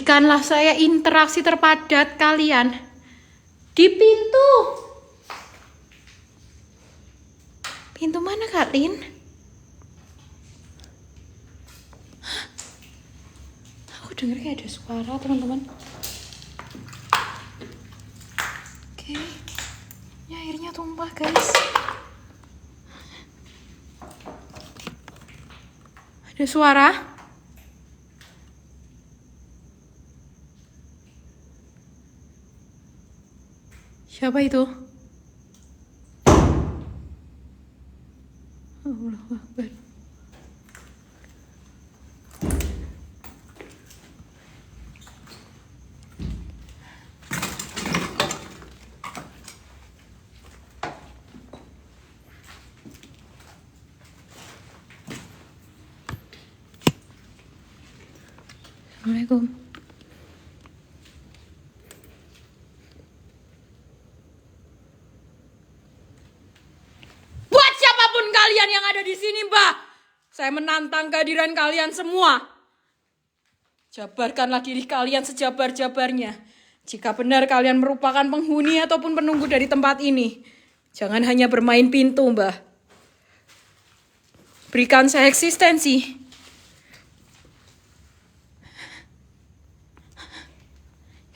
Berikanlah saya interaksi terpadat kalian di pintu. Pintu mana Kak Lin? Aku denger kayak ada suara teman-teman. Oke. Ini airnya tumpah guys. Ada suara. Siapa itu? Allahu Akbar. Assalamualaikum. Buat siapapun kalian yang ada di sini, Mbah, saya menantang kehadiran kalian semua. Jabarkanlah diri kalian sejabar-jabarnya. Jika benar kalian merupakan penghuni ataupun penunggu dari tempat ini, jangan hanya bermain pintu, Mbah. Berikan saya eksistensi.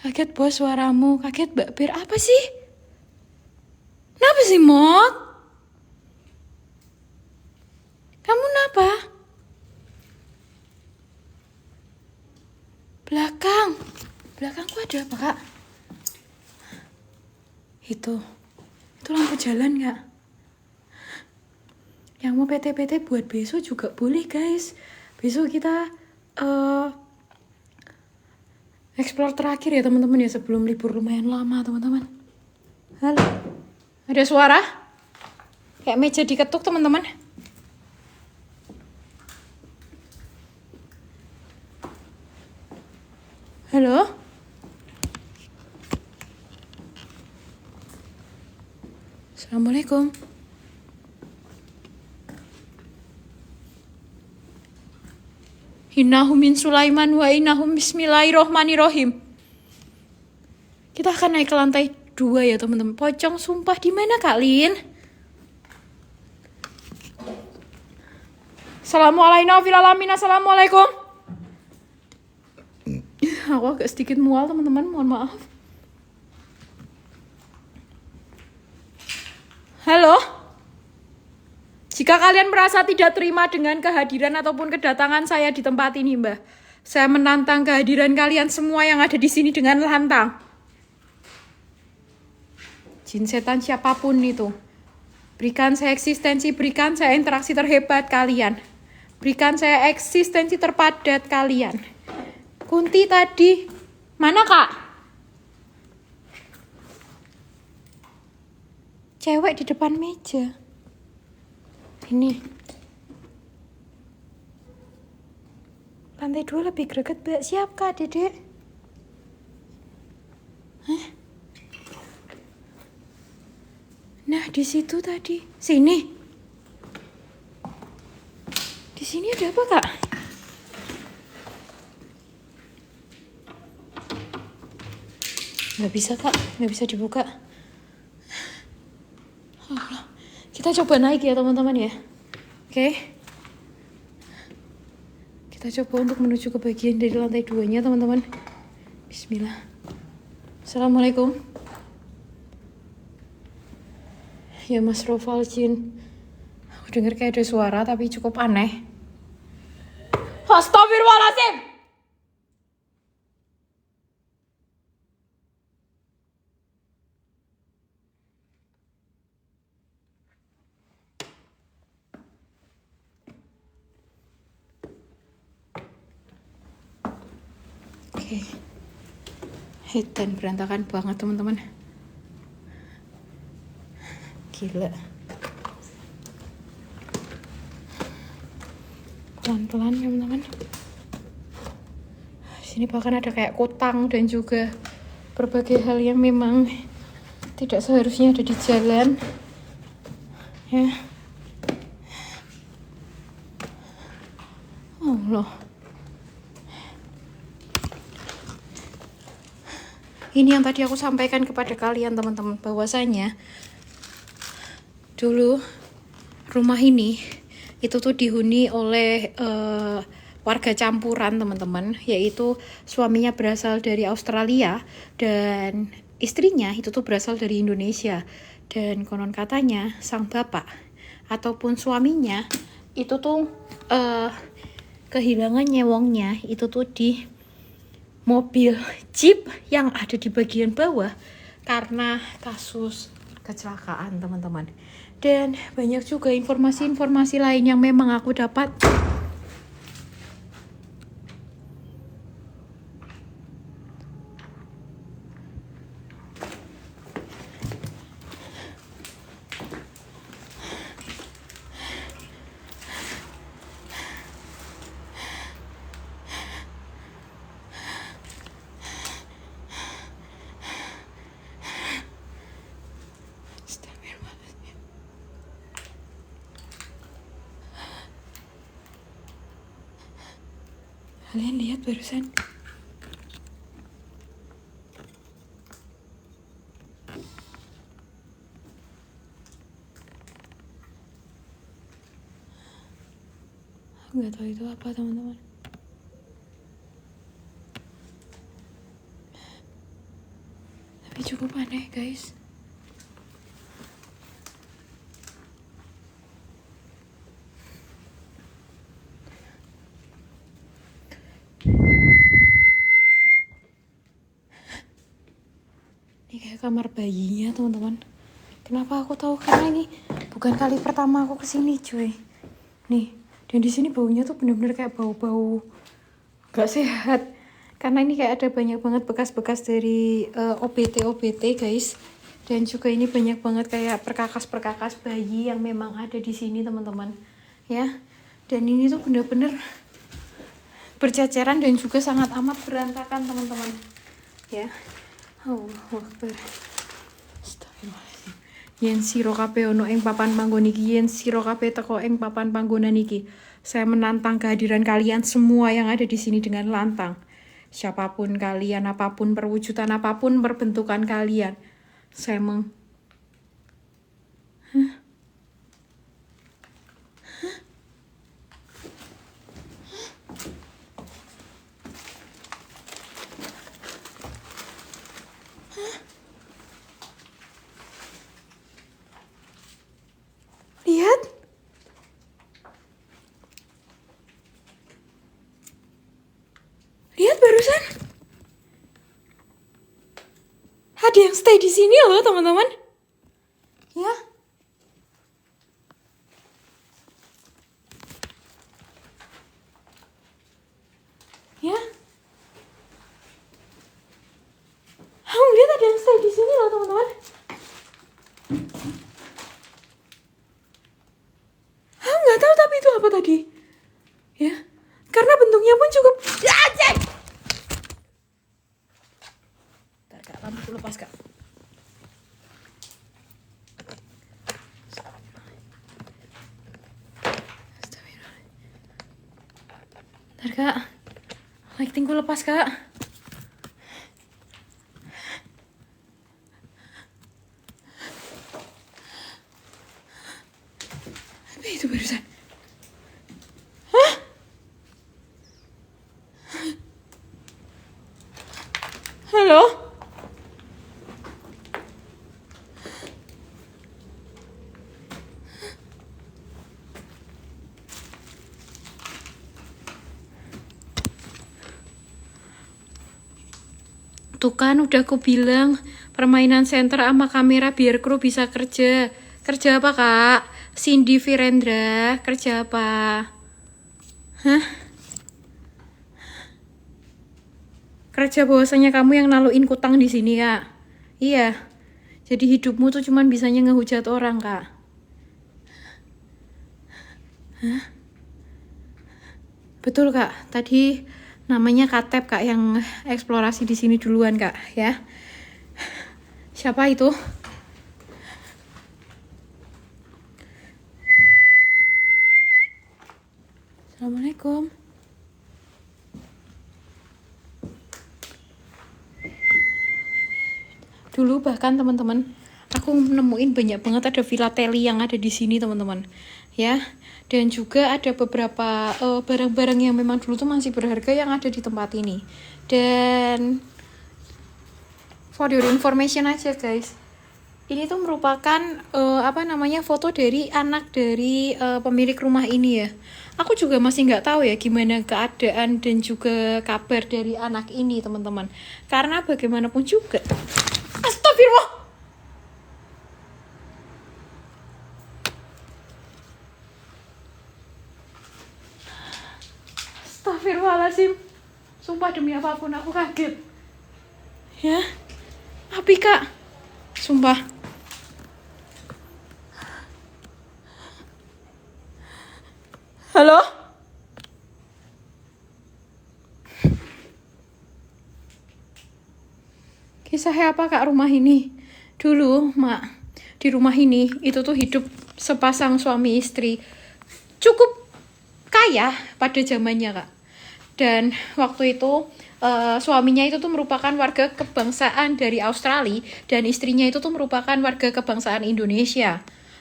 Kaget bos suaramu, kaget Mbak Bir, apa sih? Kenapa sih Mot? Kamu kenapa? Belakangku ada apa Kak? Itu lampu jalan Kak. Yang mau PT-PT buat besok juga boleh guys. Besok kita explore terakhir ya teman-teman ya, sebelum libur lumayan lama teman-teman. Halo, ada suara? Kayak meja diketuk teman-teman. Halo? Assalamualaikum. Innahu min Sulaiman wa innahum bismillahirrohmanirrohim. Kita akan naik ke lantai 2 ya teman-teman. Pocong sumpah di mana Kak Lin? Assalamualaikum. Aku agak sedikit mual teman-teman, mohon maaf. Halo? Jika kalian merasa tidak terima dengan kehadiran ataupun kedatangan saya di tempat ini, Mbah, saya menantang kehadiran kalian semua yang ada di sini dengan lantang. Jin setan siapapun itu, berikan saya eksistensi, berikan saya interaksi terhebat kalian. Berikan saya eksistensi terpadat kalian. Kunti tadi, mana Kak? Cewek di depan meja. Ini. Lantai 2 lebih greget, Mbak. Siap Kak, Dedek? Hah? Nah, di situ tadi. Sini. Di sini ada apa, Kak? Nggak bisa, Kak. Nggak bisa dibuka. Allah. Kita coba naik ya, teman-teman ya. Oke. Kita coba untuk menuju ke bagian dari lantai 2-nya, teman-teman. Bismillah. Assalamualaikum. Ya, Mas Rofal Jin. Aku dengar kayak ada suara, tapi cukup aneh. Astagfirullahaladzim! Oke. Dan berantakan banget teman-teman. Gila. Pelan-pelan ya teman-teman. Sini bahkan ada kayak kotang dan juga berbagai hal yang memang tidak seharusnya ada di jalan. Ya. Allah. Ini yang tadi aku sampaikan kepada kalian teman-teman, bahwasanya dulu rumah ini itu tuh dihuni oleh warga campuran teman-teman, yaitu suaminya berasal dari Australia dan istrinya itu tuh berasal dari Indonesia. Dan konon katanya sang bapak ataupun suaminya itu tuh kehilangan nyewongnya itu tuh di mobil Jeep yang ada di bagian bawah karena kasus kecelakaan teman-teman. Dan banyak juga informasi-informasi lain yang memang aku dapat. Kalian lihat barusan? Aku nggak tahu itu apa teman-teman. Tapi cukup aneh guys. Ini kayak kamar bayinya teman-teman. Kenapa aku tahu? Karena ini bukan kali pertama aku kesini cuy. Nih, dan di sini baunya tuh bener-bener kayak bau-bau gak sehat. Karena ini kayak ada banyak banget bekas-bekas dari OBT guys. Dan juga ini banyak banget kayak perkakas-perkakas bayi yang memang ada di sini teman-teman. Ya, dan ini tuh bener-bener berceceran dan juga sangat amat berantakan teman-teman. Ya, Allahu Akbar. Astagfirullahaladzim. Yen sira kabeh ono ing papan panggon iki, yen sira kabeh teko ing papan panggonan iki, saya menantang kehadiran kalian semua yang ada di sini dengan lantang. Siapapun kalian, apapun perwujudan, apapun perbentukan kalian, saya lihat. Lihat barusan. Ada yang stay di sini loh, teman-teman. Ya. Ya. Kamu lihat ada yang stay di sini loh, teman-teman. Aku nggak tahu tapi itu apa tadi. Ya. Karena bentuknya pun cukup. Ya, cek. Bentar, Kak, lampu lepas, Kak. Bentar, Kak. Lightingku lepas, Kak. Apa itu barusan? Hah? Halo? Tuh kan udah aku bilang permainan center sama kamera biar kru bisa kerja. Kerja apa, Kak? Cindy Virendra, kerja apa? Hah? Kerja bahwasanya kamu yang naluin kutang di sini, Kak. Iya. Jadi hidupmu tuh cuman bisanya ngehujat orang, Kak. Hah? Betul, Kak. Tadi namanya Katep, Kak, yang eksplorasi di sini duluan, Kak, ya. Siapa itu? Assalamualaikum. Dulu bahkan teman-teman, aku nemuin banyak banget ada filateli yang ada di sini teman-teman. Ya, dan juga ada beberapa barang-barang yang memang dulu tuh masih berharga yang ada di tempat ini. Dan for your information aja guys, ini tuh merupakan foto dari anak dari pemilik rumah ini ya. Aku juga masih nggak tahu ya gimana keadaan dan juga kabar dari anak ini teman-teman. Karena bagaimanapun juga, astagfirullah. Astagfirullahaladzim. Sumpah demi apapun aku kaget. Ya, api kak. Sumpah. Halo? Kisahnya apa kak rumah ini? Dulu, mak, di rumah ini itu tuh hidup sepasang suami istri. Cukup kaya pada zamannya kak. Dan waktu itu suaminya itu tuh merupakan warga kebangsaan dari Australia dan istrinya itu tuh merupakan warga kebangsaan Indonesia.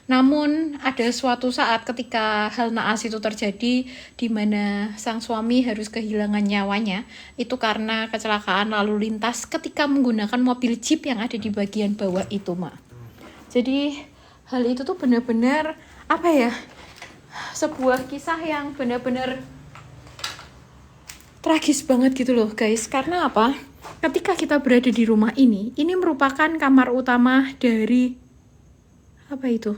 Namun ada suatu saat ketika hal naas itu terjadi di mana sang suami harus kehilangan nyawanya itu karena kecelakaan lalu lintas ketika menggunakan mobil jeep yang ada di bagian bawah itu, mak. Jadi hal itu tuh benar-benar sebuah kisah yang benar-benar tragis banget gitu loh guys. Karena apa? Ketika kita berada di rumah ini merupakan kamar utama dari apa itu?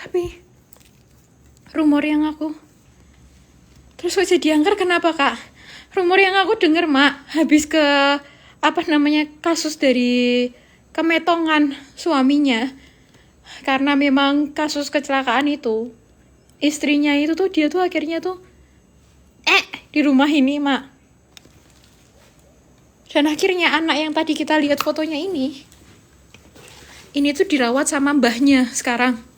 Tapi rumor yang aku terus kok jadi angker kenapa kak? Rumor yang aku denger mak, habis ke kasus dari kemetongan suaminya, karena memang kasus kecelakaan itu istrinya itu tuh dia tuh akhirnya tuh di rumah ini mak. Dan akhirnya anak yang tadi kita lihat fotonya ini tuh dirawat sama mbahnya sekarang.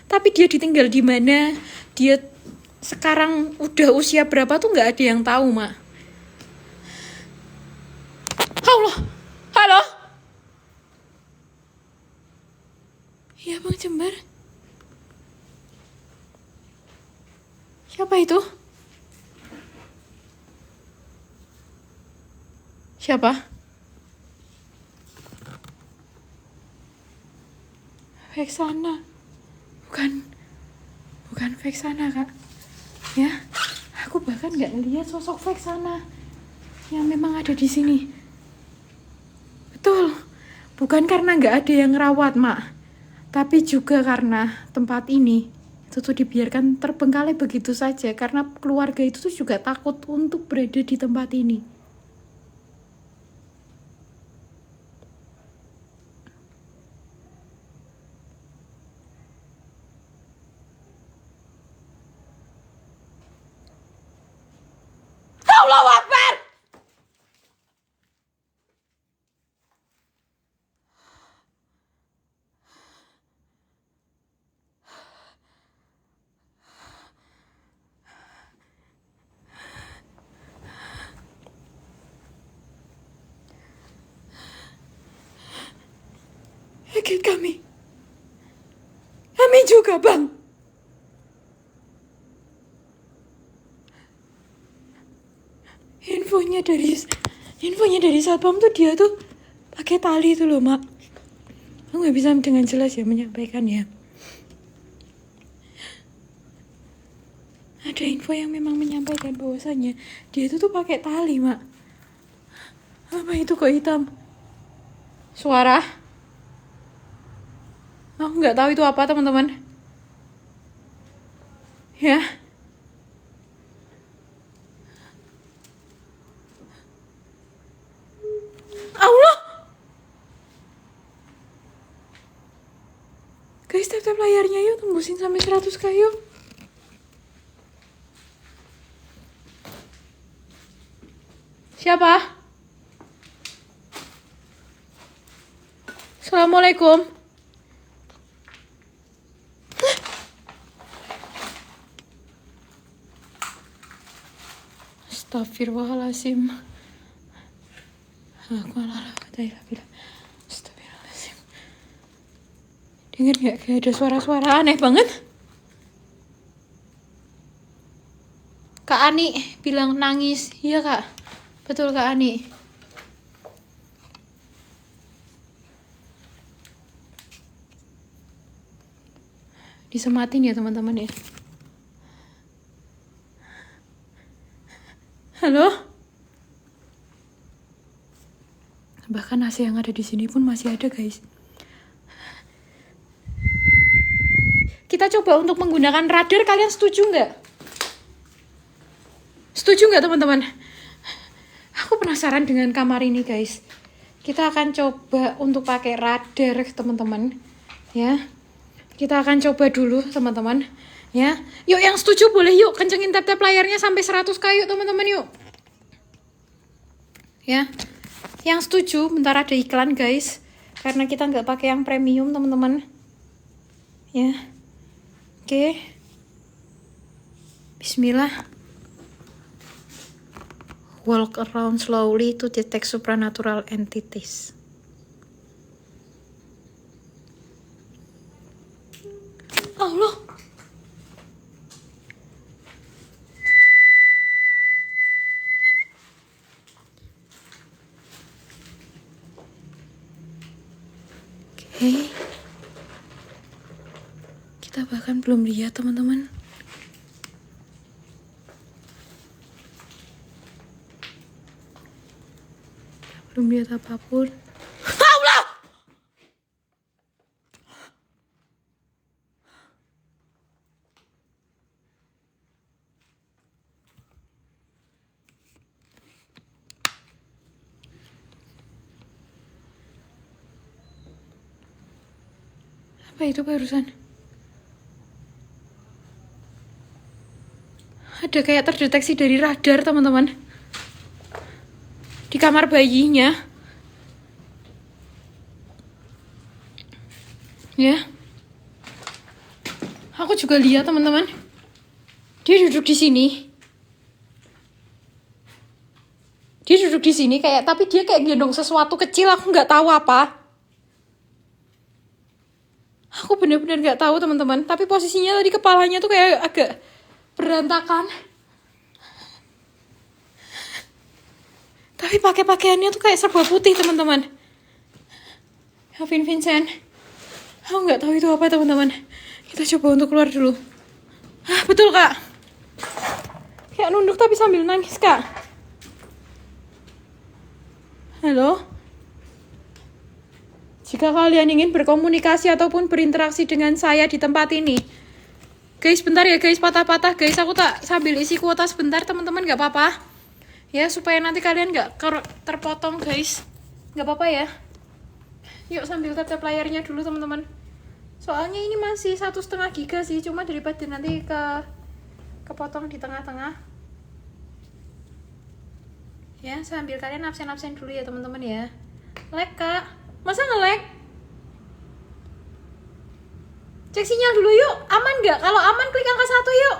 Tapi dia ditinggal di mana, dia sekarang udah usia berapa tuh nggak ada yang tahu, mak. Allah, halo? Ya bang Jember. Siapa itu? Siapa? Vexana. Bukan Vexana kak. Ya, aku bahkan nggak ngeliat sosok Vexana yang memang ada di sini. Betul, bukan karena nggak ada yang ngerawat mak, tapi juga karena tempat ini itu tuh dibiarkan terbengkalai begitu saja karena keluarga itu tuh juga takut untuk berada di tempat ini. Allahu Akbar! Sakit kami juga bang. Infonya dari satpam tuh dia tuh pakai tali tuh loh mak. Aku nggak bisa dengan jelas ya menyampaikan ya. Ada info yang memang menyampaikan bahwasannya dia itu tuh pakai tali mak. Apa itu kok hitam? Suara? Aku nggak tahu itu apa teman-teman. Ya. Allah. Guys, tap-tap layarnya yuk, tembusin sampai 100k yuk. Siapa? Assalamualaikum. Astagfirullahaladzim. Astagfirullahaladzim. Dengar gak kayak ada suara-suara aneh banget? Kak Ani bilang nangis. Iya kak, betul Kak Ani. Disematin ya teman-teman ya. Halo? Bahkan AC yang ada di sini pun masih ada guys. Kita coba untuk menggunakan radar, kalian setuju nggak? Setuju nggak teman-teman? Aku penasaran dengan kamar ini guys. Kita akan coba untuk pakai radar teman-teman. Ya. Kita akan coba dulu teman-teman. Ya. Yuk yang setuju boleh yuk kencengin tap-tap layarnya sampai 100k yuk teman-teman yuk. Ya. Yang setuju, bentar ada iklan guys. Karena kita nggak pakai yang premium teman-teman. Ya. Oke. Bismillah. Walk around slowly to detect supernatural entities. Allah. Oke. Kita bahkan belum lihat teman-teman. Belum lihat apapun. Allah! Apa itu barusan? Ada kayak terdeteksi dari radar teman-teman. Di kamar bayinya. Ya. Aku juga lihat teman-teman. Dia duduk di sini. Dia duduk di sini kayak, tapi dia kayak gendong sesuatu kecil, aku nggak tahu apa. Aku bener-bener nggak tahu teman-teman. Tapi posisinya tadi kepalanya tuh kayak agak berantakan. Tapi pakai pakaiannya tuh kayak serba putih teman-teman. Alvin Vincent. Aku nggak tahu itu apa teman-teman. Kita coba untuk keluar dulu. Ah betul kak. Kayak nunduk tapi sambil nangis kak. Halo. Jika kalian ingin berkomunikasi ataupun berinteraksi dengan saya di tempat ini. Guys bentar ya guys, patah-patah guys. Aku tak sambil isi kuota sebentar teman-teman, nggak apa-apa. Ya supaya nanti kalian nggak terpotong guys. Nggak apa-apa ya. Yuk sambil tap-tap layarnya dulu teman-teman. Soalnya ini masih 1,5 giga sih. Cuma daripada nanti kepotong di tengah-tengah. Ya sambil kalian absen-absen dulu ya teman-teman ya. Lag kak. Masa nge-lag? Cek sinyal dulu yuk. Aman nggak? Kalau aman klik angka 1 yuk.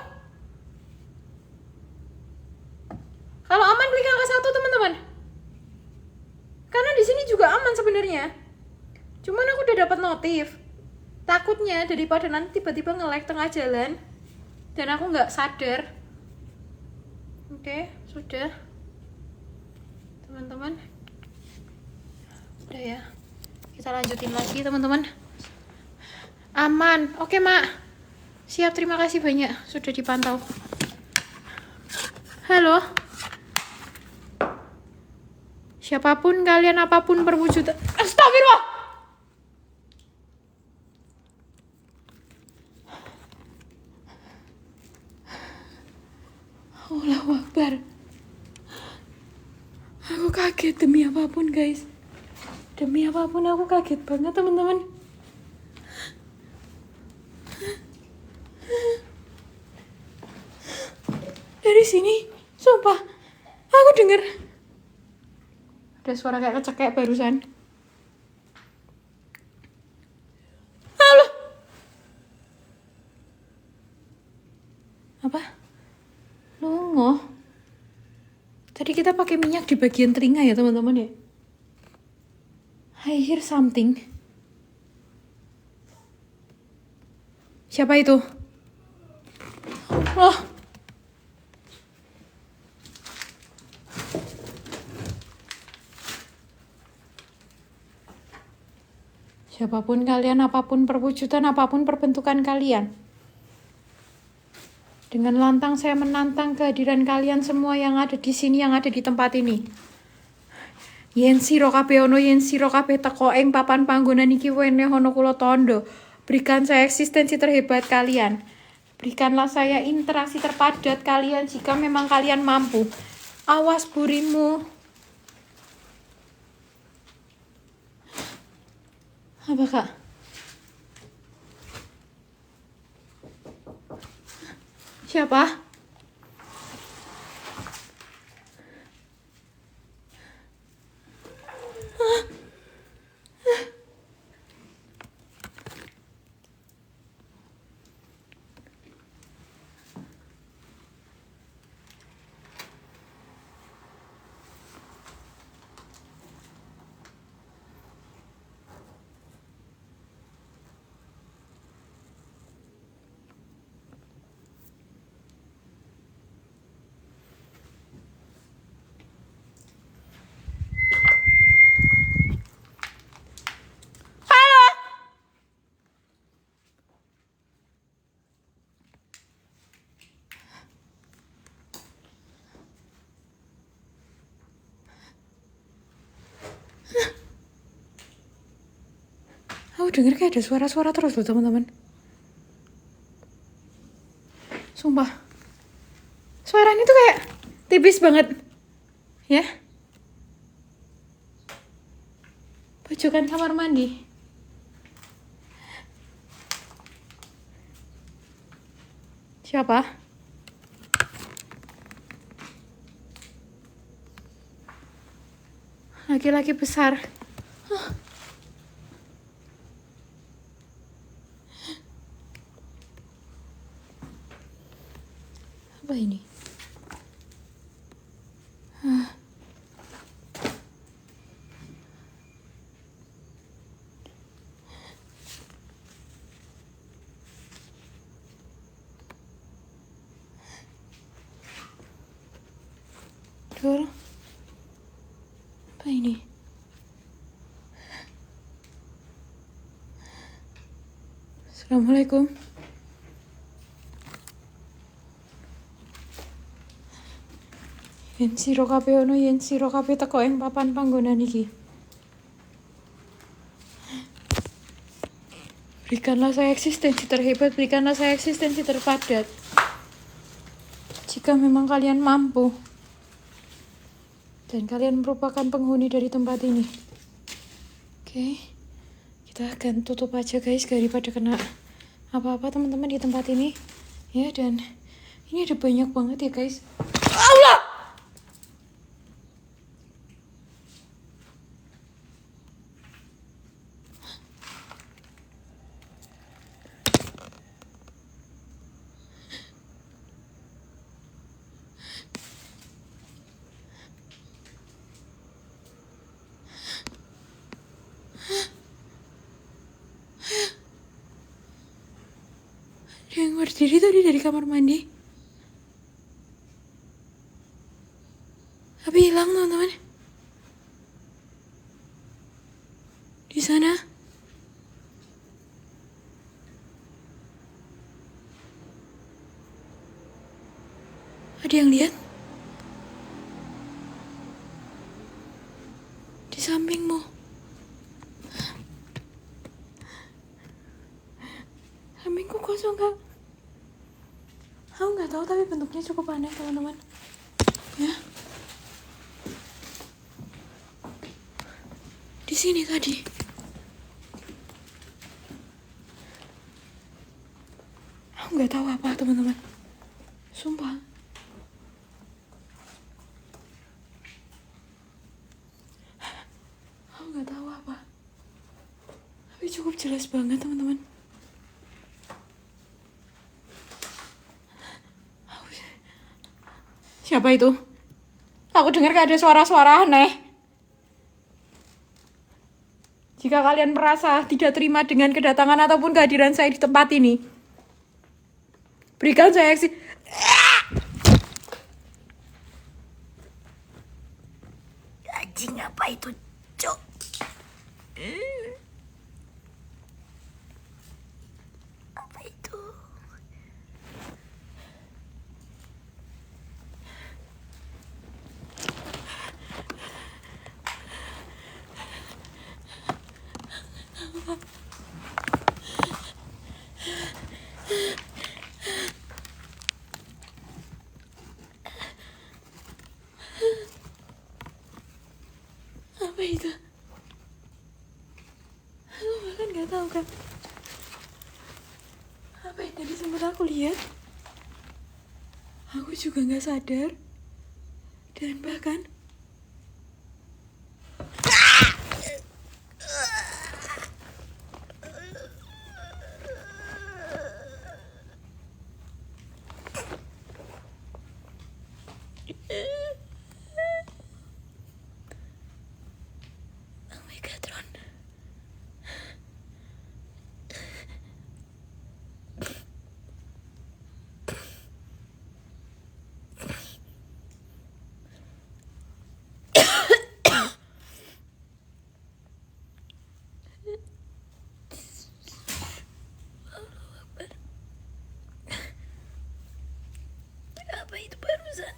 Kalau aman klik angka 1 teman-teman. Karena di sini juga aman sebenarnya. Cuman aku udah dapat notif. Takutnya daripada nanti tiba-tiba nge-lag tengah jalan dan aku nggak sadar. Oke, sudah. Teman-teman. Udah ya. Kita lanjutin lagi teman-teman. Aman. Oke, Mak. Siap, terima kasih banyak sudah dipantau. Halo. Siapapun kalian, apapun perwujudan. Astagfirullah. Allahu Akbar. Aku kaget demi apapun guys. Demi apapun aku kaget banget teman-teman. Dari sini, sumpah, aku dengar Ada suara kayak kecekek barusan. Halo. Apa? Lungo. Tadi kita pakai minyak di bagian telinga ya teman-teman ya. I hear something. Siapa itu? Oh. Siapapun kalian, apapun perwujudan, apapun perbentukan kalian. Dengan lantang saya menantang kehadiran kalian semua yang ada di sini, yang ada di tempat ini. Yen sira kabeh ana, yen sira kabeh teko ing papan panggonan iki wene ana kula tondo. Berikan saya eksistensi terhebat kalian. Berikanlah saya interaksi terpadat kalian jika memang kalian mampu. Awas burimu. Apa kak? Siapa? Aku denger kayak ada suara-suara terus loh teman-teman. Sumpah. Suaranya tuh kayak tipis banget. Ya. Pojokan kamar mandi. Siapa? Laki-laki besar. Apa ini? Dul. Apa ini? Assalamualaikum. Yen sira kabeh ono, yen sira kabeh teko ing papan panggonan iki. Berikanlah saya eksistensi terhebat, berikanlah saya eksistensi terpadat. Jika memang kalian mampu. Dan kalian merupakan penghuni dari tempat ini. Oke. Kita akan tutup aja guys daripada kena apa-apa teman-teman di tempat ini. Ya, dan ini ada banyak banget ya guys. Allah! Dia yang berdiri tadi dari kamar mandi. Tapi hilang teman-teman. Di sana. Ada yang lihat? Di sampingmu. Sampingku kosong kak. Aku nggak tahu tapi bentuknya cukup aneh teman-teman. Ya. Di sini tadi. Aku nggak tahu apa teman-teman. Sumpah. cukup jelas banget teman-teman. Siapa itu? Aku dengar kayak ada suara-suara aneh. Jika kalian merasa tidak terima dengan kedatangan ataupun kehadiran saya di tempat ini, berikan saya Anjing apa itu, Cok? Apa itu? apa itu? Aku bahkan nggak tahu kan. Apa yang tadi sempat aku lihat? Aku juga nggak sadar. Dan bahkan Oh my God, Ron. Apa itu barusan?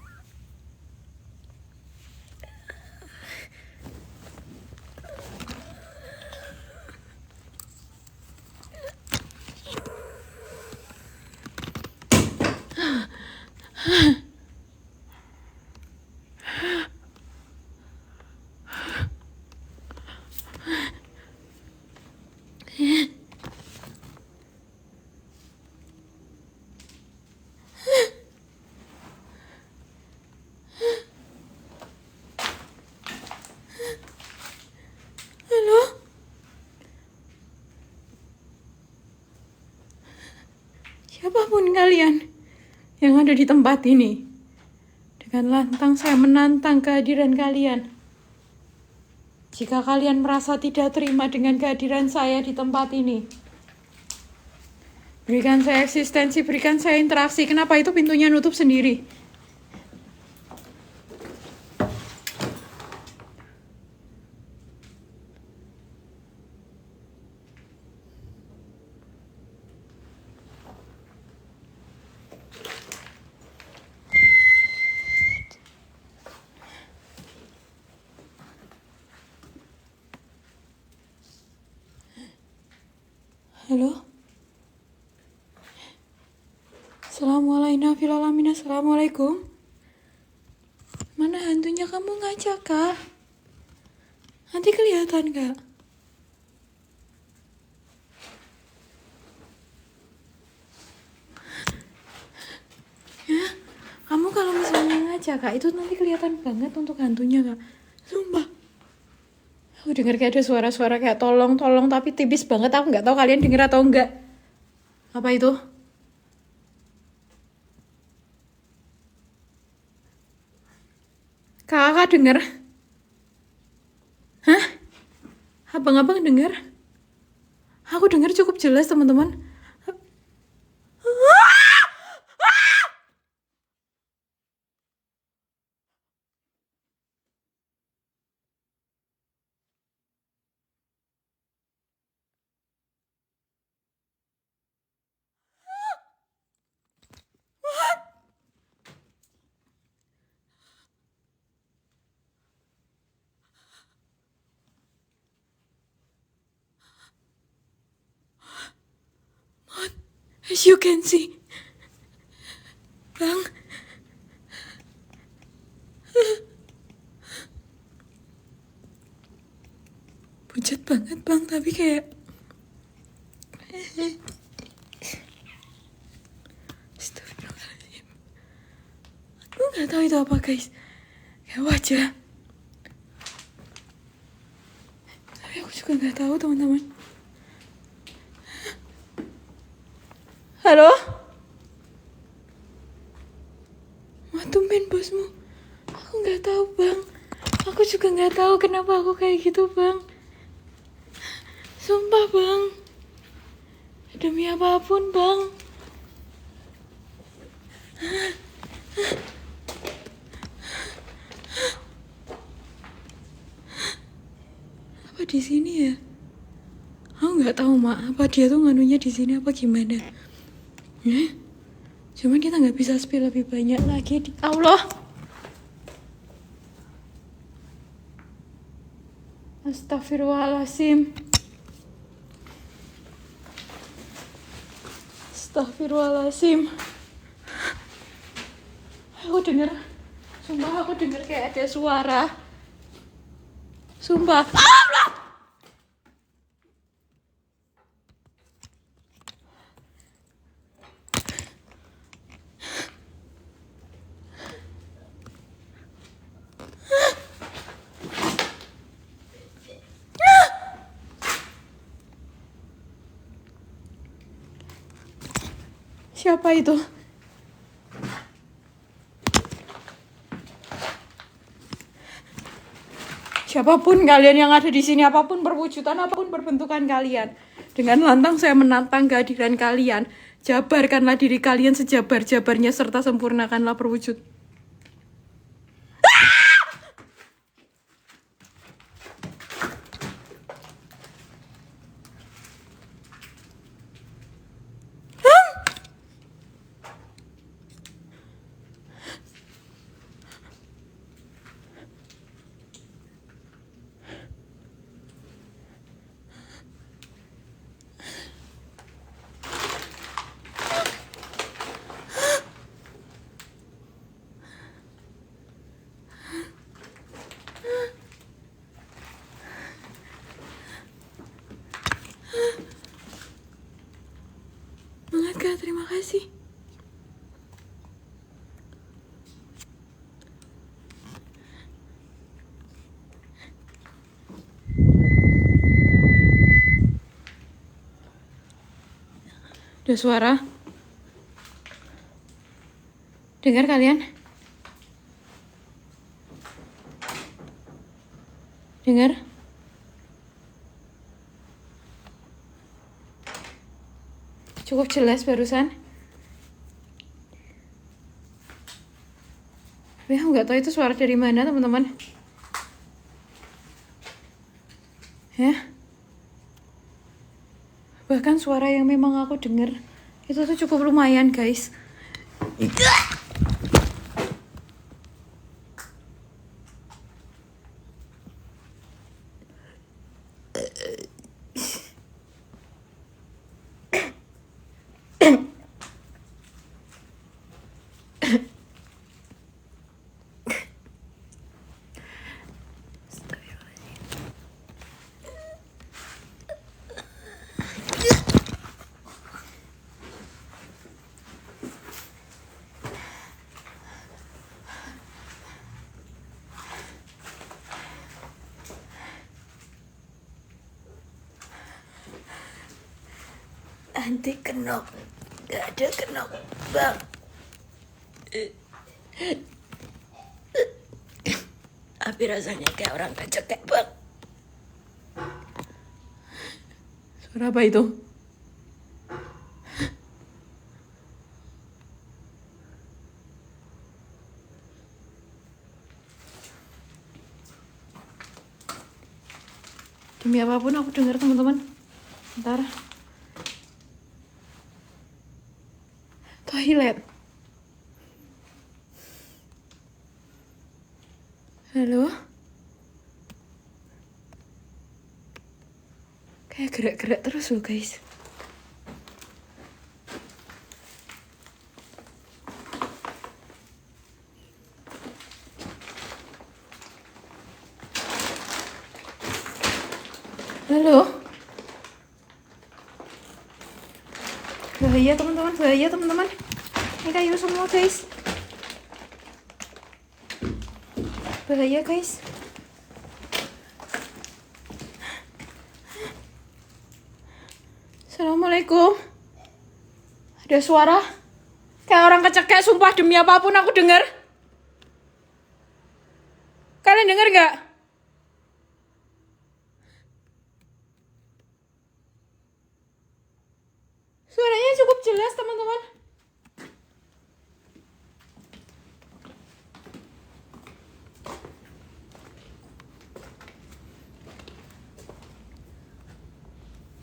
halo? Siapapun kalian yang ada di tempat ini, dengan lantang saya menantang kehadiran kalian. Jika kalian merasa tidak terima dengan kehadiran saya di tempat ini, berikan saya eksistensi, berikan saya interaksi. Kenapa itu pintunya nutup sendiri? Halo? Assalamualaikum. Mana hantunya kamu ngajak, Kak? Nanti kelihatan, Kak. Ya, kamu kalau misalnya ngajak, Kak, itu nanti kelihatan banget untuk hantunya, Kak. Sumpah. Aku dengar kayak ada suara-suara kayak tolong, tapi tipis banget. Aku nggak tahu kalian dengar atau enggak. Apa itu? Kakak dengar? Hah? Abang-abang dengar? Aku dengar cukup jelas, teman-teman. As you can see, Bang, pucat banget, Bang, tapi kayak Astagfirullahaladzim. Aku nggak tahu itu apa, guys. Kayak wajah. Tapi aku juga nggak tahu, teman-teman. Halo? Wah, tumben bosmu. Aku nggak tahu, Bang. Aku juga nggak tahu kenapa aku kayak gitu, Bang. Sumpah, Bang. Demi apapun, Bang. Apa di sini ya? Aku nggak tahu, Mak. Apa dia tuh nganunya di sini apa gimana? Cuman kita nggak bisa spill lebih banyak lagi. Allah. Astagfirullahaladzim. Astagfirullahaladzim. Sumpah aku denger kayak ada suara. Sumpah. Allah! Siapa itu? Siapapun kalian yang ada di sini, apapun perwujudan, apapun perbentukan kalian, dengan lantang saya menantang kehadiran kalian. Jabarkanlah diri kalian sejabar-jabarnya serta sempurnakanlah perwujud. Banget Kak, terima kasih. Ada suara? Dengar kalian? Dengar? Cukup jelas barusan. Tapi aku nggak tahu itu suara dari mana, teman-teman. Ya. Bahkan suara yang memang aku dengar itu tuh cukup lumayan, guys. Anti kenop. Gak ada kenop, Bang. Tapi rasanya kayak orang kecekek, Bang. Suara apa itu? Demi apapun aku dengar, teman-teman. Bentar. Toilet. Halo? Kayak gerak-gerak terus loh, guys. Halo? Bahaya, teman-teman. Bahaya, teman-teman. Ini kayu semua, guys. Bahaya, guys. Assalamualaikum. Ada suara kayak orang kecekek, sumpah demi apapun aku dengar. Kalian dengar nggak? Suaranya cukup jelas teman-teman.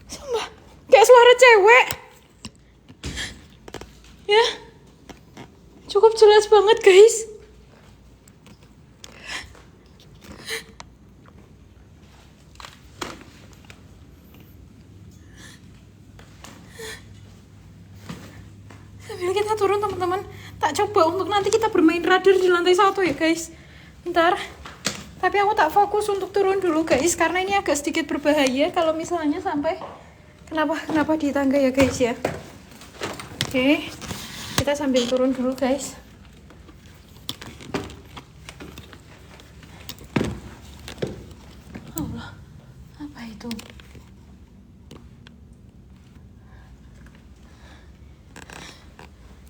Sumpah kayak suara cewek. Ya, cukup jelas banget guys. Sambil kita turun teman-teman, tak coba untuk nanti kita bermain radar di lantai 1 ya guys. Ntar, tapi aku tak fokus untuk turun dulu guys, karena ini agak sedikit berbahaya kalau misalnya sampai kenapa di tangga ya guys ya. Oke, kita sambil turun dulu guys. Allah, apa itu?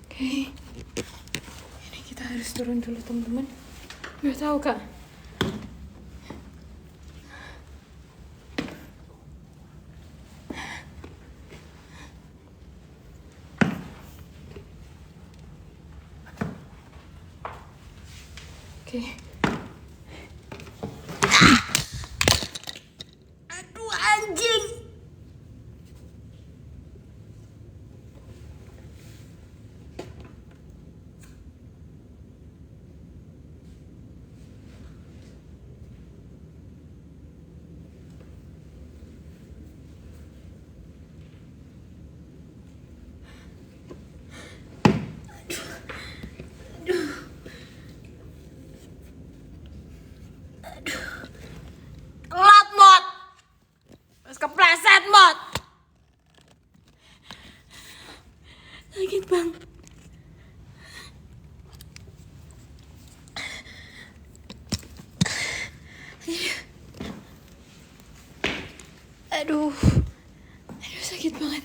Oke, ini kita harus turun dulu teman-teman. Nggak tahu kak. Oke. Aduh anjing. Telat mod. Terus kepleset mod. Sakit bang. Aduh, sakit banget.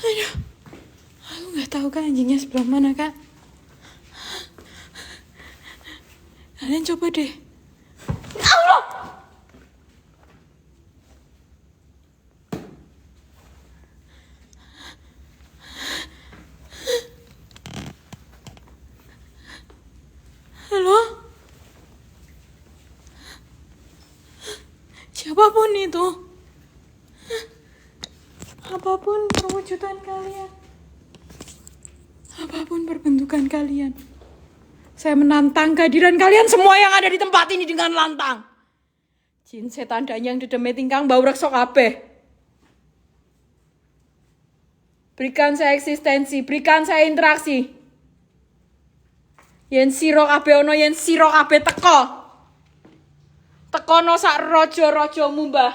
Aduh, aku nggak tahu kan anjingnya sebelah mana kak. Kalian coba deh. Allah. Halo? Siapapun itu, apapun perwujudan kalian, apapun perbentukan kalian, saya menantang kehadiran kalian semua yang ada di tempat ini dengan lantang. Jin setan danyang dedeme tingkang bau rekso kabeh. Berikan saya eksistensi, berikan saya interaksi. Yen sira kabeh ana, yen sira kabeh teko. Tekono sak raja-rajamu, Mbah.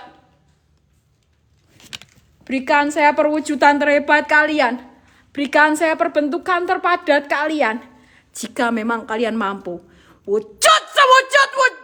Berikan saya perwujudan terhebat kalian. Berikan saya perbentukan terpadat kalian. Jika memang kalian mampu. Wujud sewujud wujud.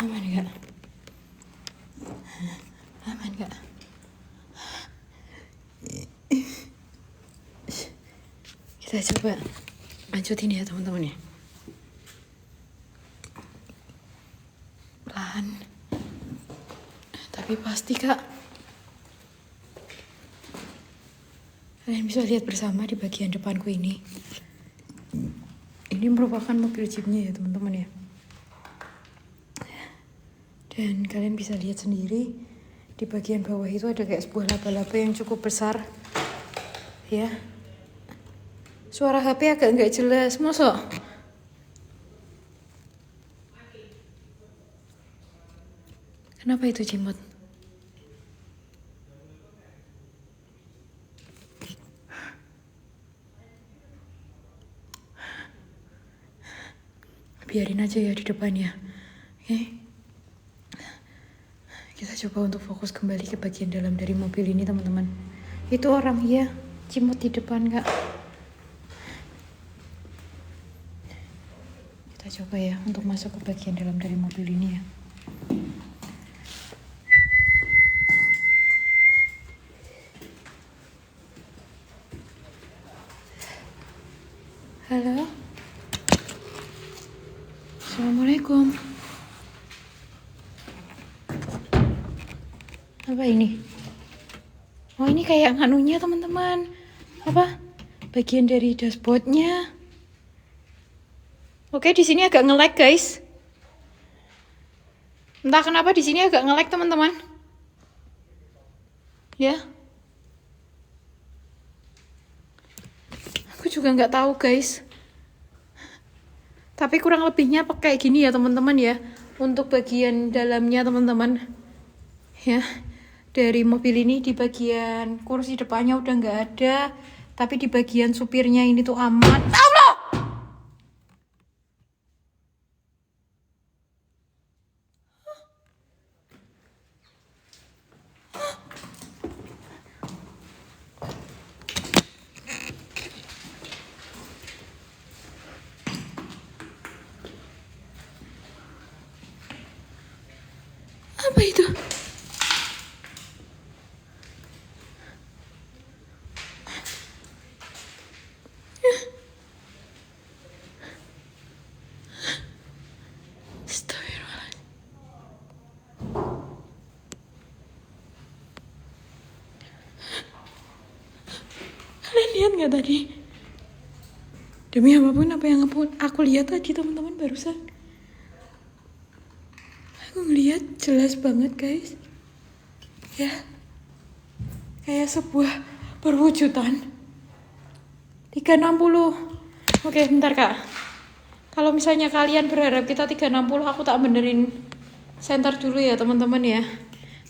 Aman gak? Aman gak? Kita coba lanjutin ya teman-teman ya. Pelan. Tapi pasti kak. Kalian bisa lihat bersama di bagian depanku ini. Ini merupakan mobil jeepnya ya teman-teman ya. Dan kalian bisa lihat sendiri di bagian bawah itu ada kayak sebuah laba-laba yang cukup besar. Ya. Suara HP agak nggak jelas, mosok. Kenapa itu Cimot? Biarin aja ya di depannya. Oke. Kita coba untuk fokus kembali ke bagian dalam dari mobil ini teman-teman. Itu orang ya, Cimot di depan kak. Kita coba ya untuk masuk ke bagian dalam dari mobil ini ya. Halo. Assalamualaikum. Apa ini? Oh ini kayak anunya teman-teman. Apa? Bagian dari dashboardnya. Oke di sini agak nge-lag guys. Entah kenapa di sini agak nge-lag teman-teman. Ya. Aku juga nggak tahu guys. Tapi kurang lebihnya kayak gini ya teman-teman ya. Untuk bagian dalamnya teman-teman. Ya. Dari mobil ini di bagian kursi depannya udah nggak ada. Tapi di bagian supirnya ini tuh aman. Allah! Apa itu? Astagfirullahaladzim. Kalian lihat nggak tadi? Demi apapun apa yang aku lihat tadi teman-teman barusan. Aku ngeliat jelas banget guys. Ya. Kayak sebuah perwujudan 360. Oke bentar kak. Kalau misalnya kalian berharap kita 360, aku tak benerin senter dulu ya teman-teman ya.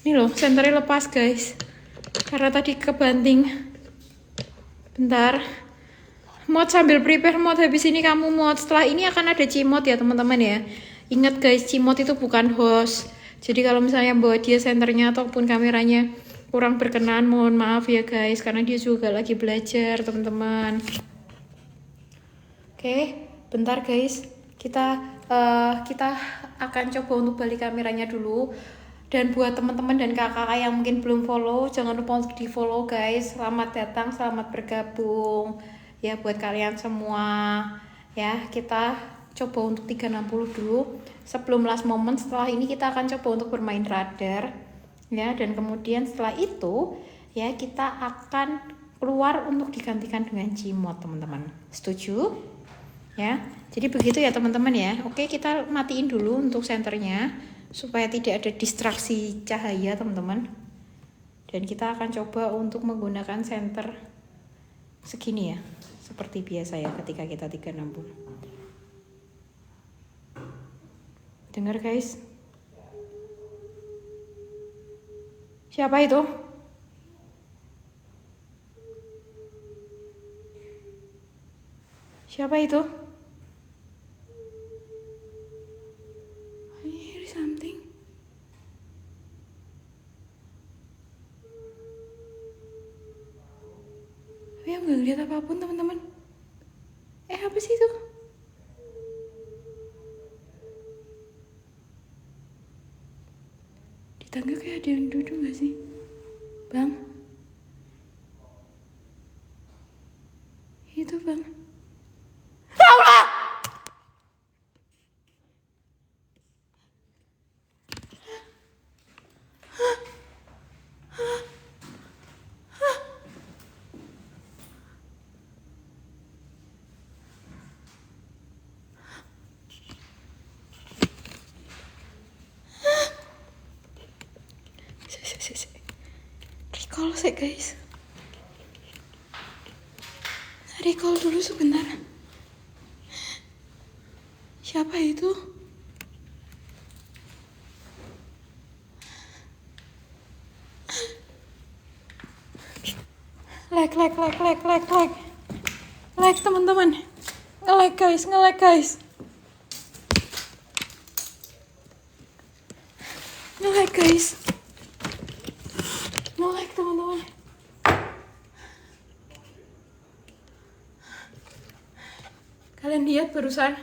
Ini loh senternya lepas guys. Karena tadi kebanting. Bentar. Mod sambil prepare mod, habis ini kamu mod. Setelah ini akan ada Cimot ya teman-teman ya. Ingat guys, Cimot itu bukan host. Jadi kalau misalnya bawa dia senternya ataupun kameranya kurang berkenan, mohon maaf ya guys. Karena dia juga lagi belajar teman-teman. Oke, bentar guys. Kita akan coba untuk balik kameranya dulu. Dan buat teman-teman dan kakak yang mungkin belum follow, jangan lupa untuk di follow guys. Selamat datang, selamat bergabung. Ya buat kalian semua. Ya, kita coba untuk 360 dulu. Sebelum last moment, setelah ini kita akan coba untuk bermain radar. Ya, dan kemudian setelah itu ya kita akan keluar untuk digantikan dengan Cimot teman-teman. Setuju? Ya. Jadi begitu ya teman-teman ya. Oke, kita matiin dulu untuk senternya supaya tidak ada distraksi cahaya teman-teman. Dan kita akan coba untuk menggunakan senter segini ya. Seperti biasa ya ketika kita 360. Dengar guys. Siapa itu? Siapa itu? I hear something. Tapi aku gak ngeliat apapun teman-teman. Apa sih itu? Di tangga kayak ada yang duduk gak sih? Bang? Itu bang. Allah! sih guys. Recall dulu sebentar. Siapa itu? Lag teman-teman. Nge-lag guys. Nge-lag teman-teman. Kalian lihat barusan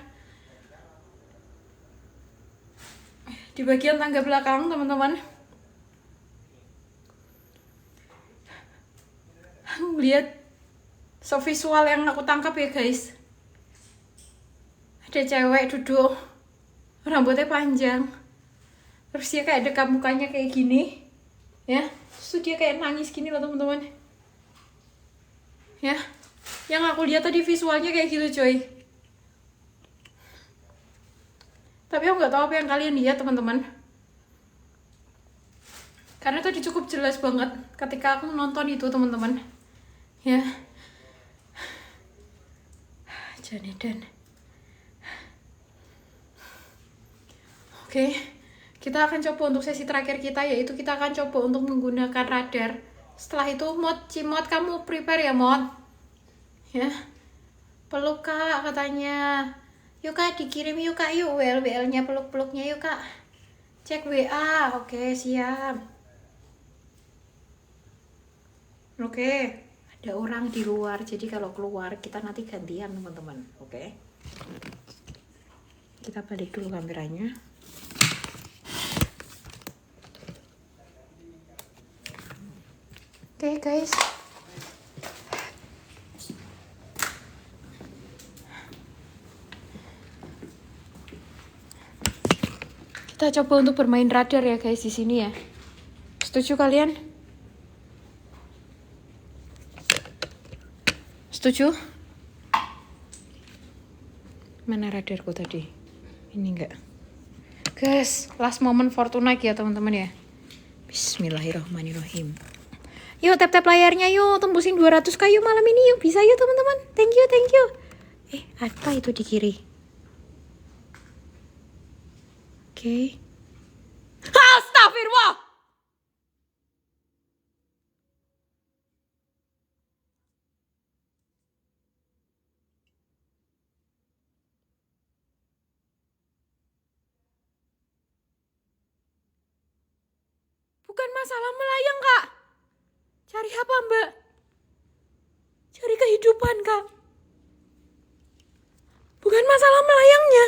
di bagian tangga belakang teman-teman. Lihat visual yang aku tangkap ya guys. Ada cewek duduk, rambutnya panjang, terus dia kayak dekap mukanya kayak gini, ya. Terus dia kayak nangis gini loh teman-teman. Ya, yang aku lihat tadi visualnya kayak gitu coy. Tapi aku nggak tahu apa yang kalian lihat teman-teman. Karena tadi cukup jelas banget ketika aku nonton itu teman-teman. Ya, Janedan. Oke, kita akan coba untuk sesi terakhir kita, yaitu kita akan coba untuk menggunakan radar. Setelah itu Cimot kamu prepare ya Mod. Ya, peluk kak katanya. Yuk kak dikirim yuk kak, yuk WL-nya peluk-peluknya yuk kak. Cek WA, oke siap. Oke. Ada orang di luar, jadi kalau keluar kita nanti gantian teman-teman, oke? Kita balik dulu kameranya. Oke guys. Kita coba untuk bermain radar ya guys di sini ya. Setuju kalian? Setuju? Mana radarku tadi? Ini enggak. Guys, last moment for tonight ya teman-teman ya. Bismillahirrahmanirrahim. Yuk tap-tap layarnya yuk, tembusin 200 kayu malam ini yuk. Bisa yuk teman-teman. Thank you. Apa itu di kiri? Oke. Astagfirullah. Bukan masalah melayang, Kak. Cari apa, Mbak? Cari kehidupan, Kak. Bukan masalah melayangnya.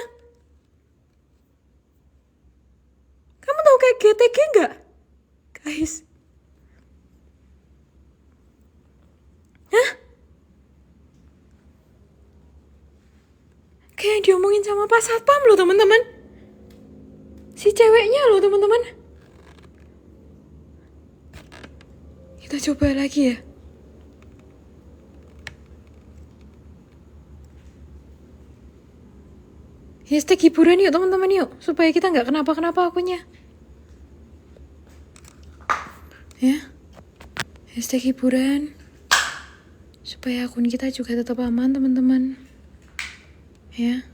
Kamu tahu kayak GTG nggak? Guys. Hah? Kayak yang diomongin sama Pak Satpam loh, teman-teman. Si ceweknya loh, teman-teman. Kita coba lagi ya. Hashtag hiburan yuk teman-teman yuk. Supaya kita nggak kenapa-kenapa akunnya. Ya. Hashtag hiburan. Supaya akun kita juga tetap aman teman-teman. Ya.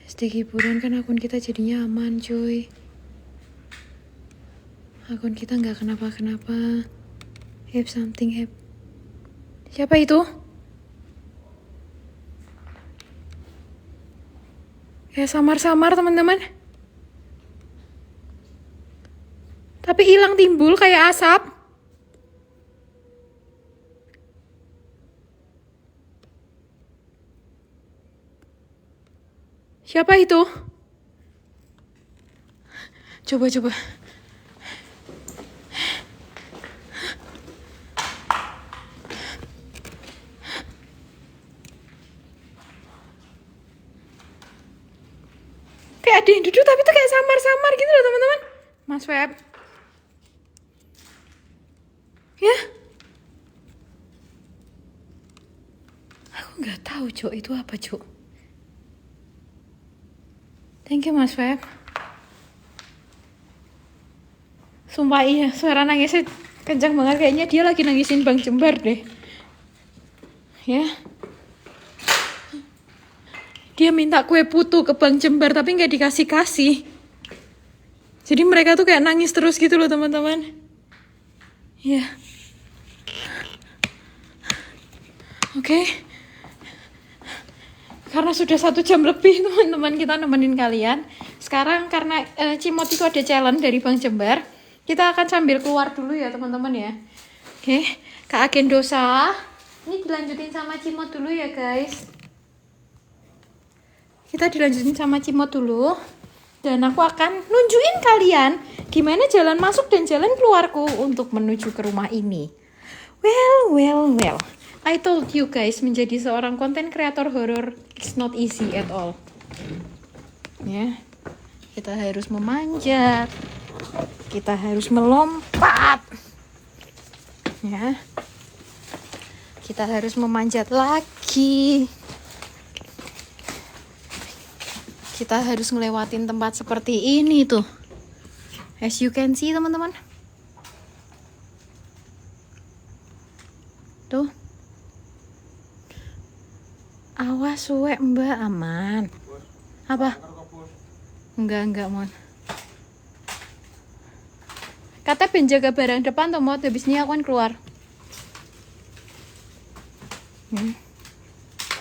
Hashtag hiburan kan akun kita jadinya aman cuy. Akun kita nggak kenapa-kenapa. Have something have. Siapa itu? Kayak samar-samar teman-teman. Tapi hilang timbul kayak asap. Siapa itu? Coba. Kayak ada yang duduk tapi tuh kayak samar-samar gitu loh teman-teman. Mas Web. Ya. Aku nggak tahu Cok, itu apa Cok. Thank you Mas Web. Sumpah iya, suara nangisnya Kencang banget, kayaknya dia lagi nangisin Bang Jember deh. Ya. Dia minta kue putu ke Bang Jember tapi nggak dikasih-kasih. Jadi mereka tuh kayak nangis terus gitu loh teman-teman. Ya. Oke. Karena sudah 1 jam lebih teman-teman kita nemenin kalian. Sekarang karena Cimot itu ada challenge dari Bang Jember, kita akan sambil keluar dulu ya teman-teman ya. Oke, Kak Agendosa, ini dilanjutin sama Cimot dulu ya guys. Kita dilanjutin sama Cimot dulu. Dan aku akan nunjukin kalian gimana jalan masuk dan jalan keluarku untuk menuju ke rumah ini. Well. I told you guys, menjadi seorang content creator horror it's not easy at all. Ya, kita harus memanjat, kita harus melompat, ya, kita harus memanjat lagi, kita harus ngelewatin tempat seperti ini tuh, as you can see teman-teman, tuh. Awas suwe mbak, aman. Apa? Enggak mon. Kata penjaga barang depan tuh mau habis ini aku kan keluar.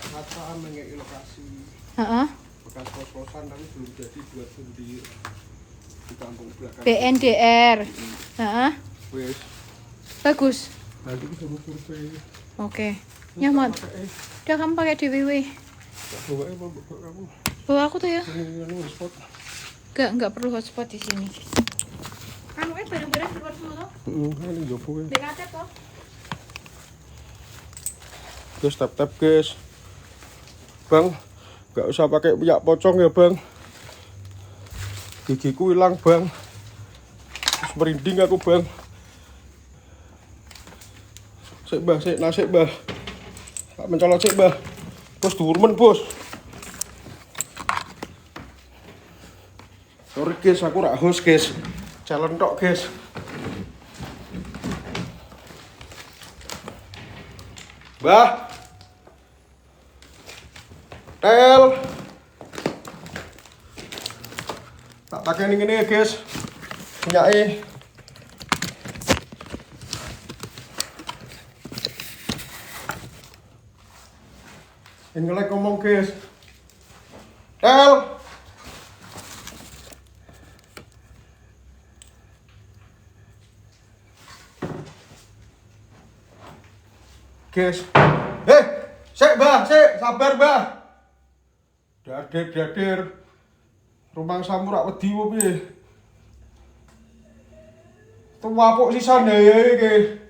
Kata mengeki lokasi. Bekas kos-kosan tapi belum jadi buat sendiri di kampung belakang. BNDR. Wes. Bagus. Nanti suruh survei. Oke. Nyaman. Udah kamu pakai DWW. Kamu. Bawa aku tuh ya. Ini hotspot. Enggak perlu hotspot di sini. Kamu kan barang-barang keluar semua loh. Ini jopo ya. BKT toh. Guys, tap guys. Bang, nggak usah pakai minyak pocong ya bang. Gigiku hilang bang. Terus merinding aku bang. Sik nasib bah. Tak mencolot sik bah. Bos durmen bos. Sorry guys, aku rak host guys. Challenge tok guys. Bah. Tel. Tak pakai ini ya guys. Punyai. Ini lagi ngomong guys. Tel. Guys. Sik sabar bah. Dadir. Rumang samurak wedi opo piye? Tuwapuk sisane ya iki.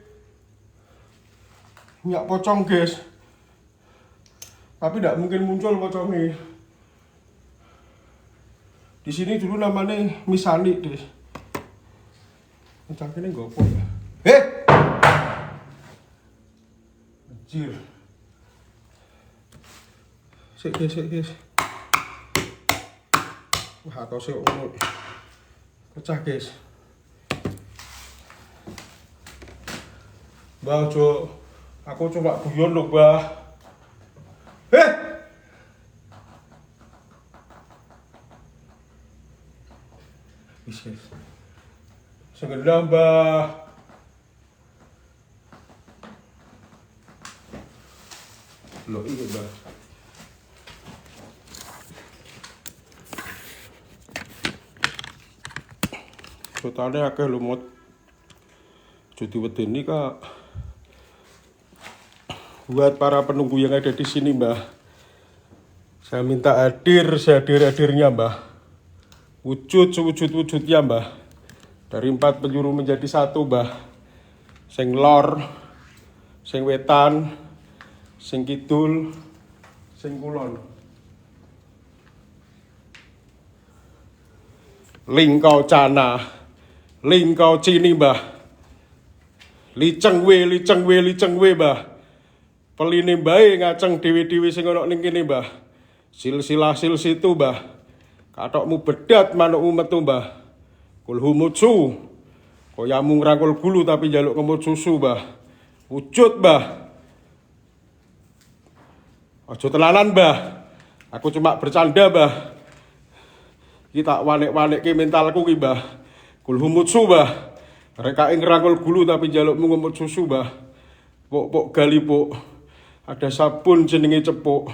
Minyak pocong, guys. Tapi tidak mungkin muncul pocongnya. Di sini dulu namanya Misani, deh. Cangkene gopo ya. Anjir. Sik guys. Wah, atau sik ngono. Pecah, guys. Mbah, Jo. Aku cuma guyon lho, Mbah. Guys. Sengendah, Mbah. Loh, iya, Mbah. Sotane akeh lho, Mot. Jadi wedeni Kak. Buat para penunggu yang ada di sini, Mbah. Saya minta sehadir-hadirnya, Mbah. Wujudnya, Mbah. Dari 4 penjuru menjadi 1, Mbah. Sing lor, sing wetan, sing kidul, sing kulon. Lingkau cana, lingkau cini, Mbah. Liceng we, Mbah. Peline bae ngaceng dewi-dewi sing ana ning kene, Mbah. Silsilah situ, Mbah. Katokmu bedat manukmu metu, Mbah. Kulhumutsu. Kok yamu ngrangkul gulu tapi jaluk kemut susu, Bah. Wujud, Bah. Ojo tenanan, Bah. Aku cuma bercanda, Bah. Kita wanek-wanek ke mentalku ki, Bah. Kul humutsu, Bah. Mereka ngerangkul gulu tapi jalukmu ngemut susu, Bah. Pok gali, Pok. Ada sabun jenenge cepuk.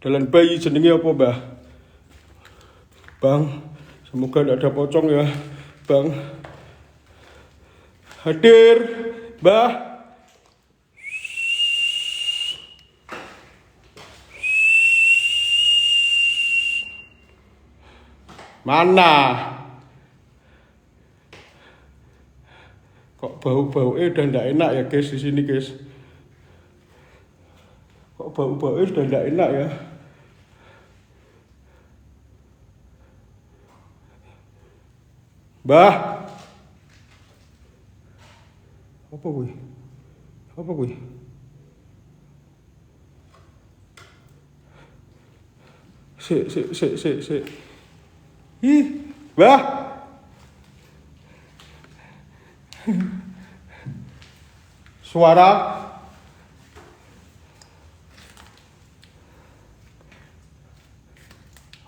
Dalam bayi jenenge apa, Bah? Bang, semoga tidak ada pocong ya, Bang. Hadir, Bah. Mana? Kok bau-baunya udah nggak enak ya, guys, di sini, guys. Kok bau-baunya udah nggak enak ya. Bah. Apa gue? Apa gue? Sik. Ih, Bah. Suara.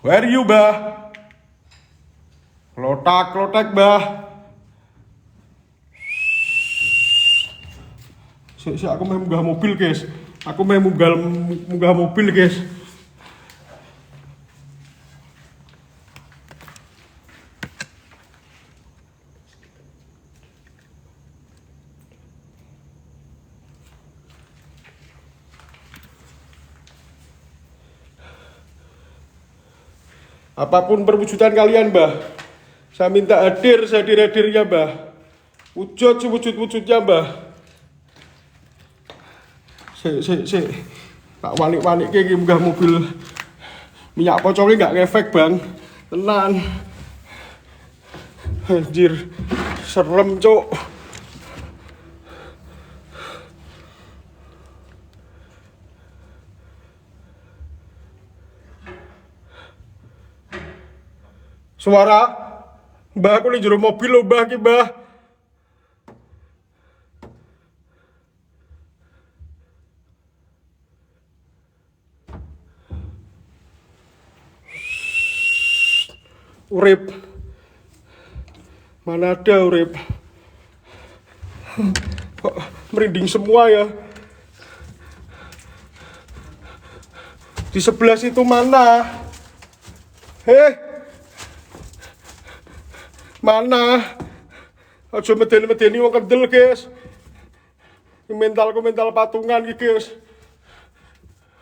Where you, Bah? Klotak, Bah. Aku mau munggah mobil, guys. Aku mau munggah mobil, guys. Apapun perwujudan kalian, Bah. Saya minta hadir, sehadir-hadirnya, Bah. Wujud sewujud-wujudnya, Bah. Sik. Tak wanik-wanik kayak munggah mobil. Minyak pocongnya nggak ngefek, Bang. Tenan. Anjir. Serem, Cuk. Suara. Mbah, aku ning jero mobil lho, Mbah iki, Mbah. Urip. Mana ada urip. Kok merinding semua ya. Di sebelah situ mana? Mana? Aja medeni-medeni wong kendel, guys. Mentalku mental patungan iki, guys.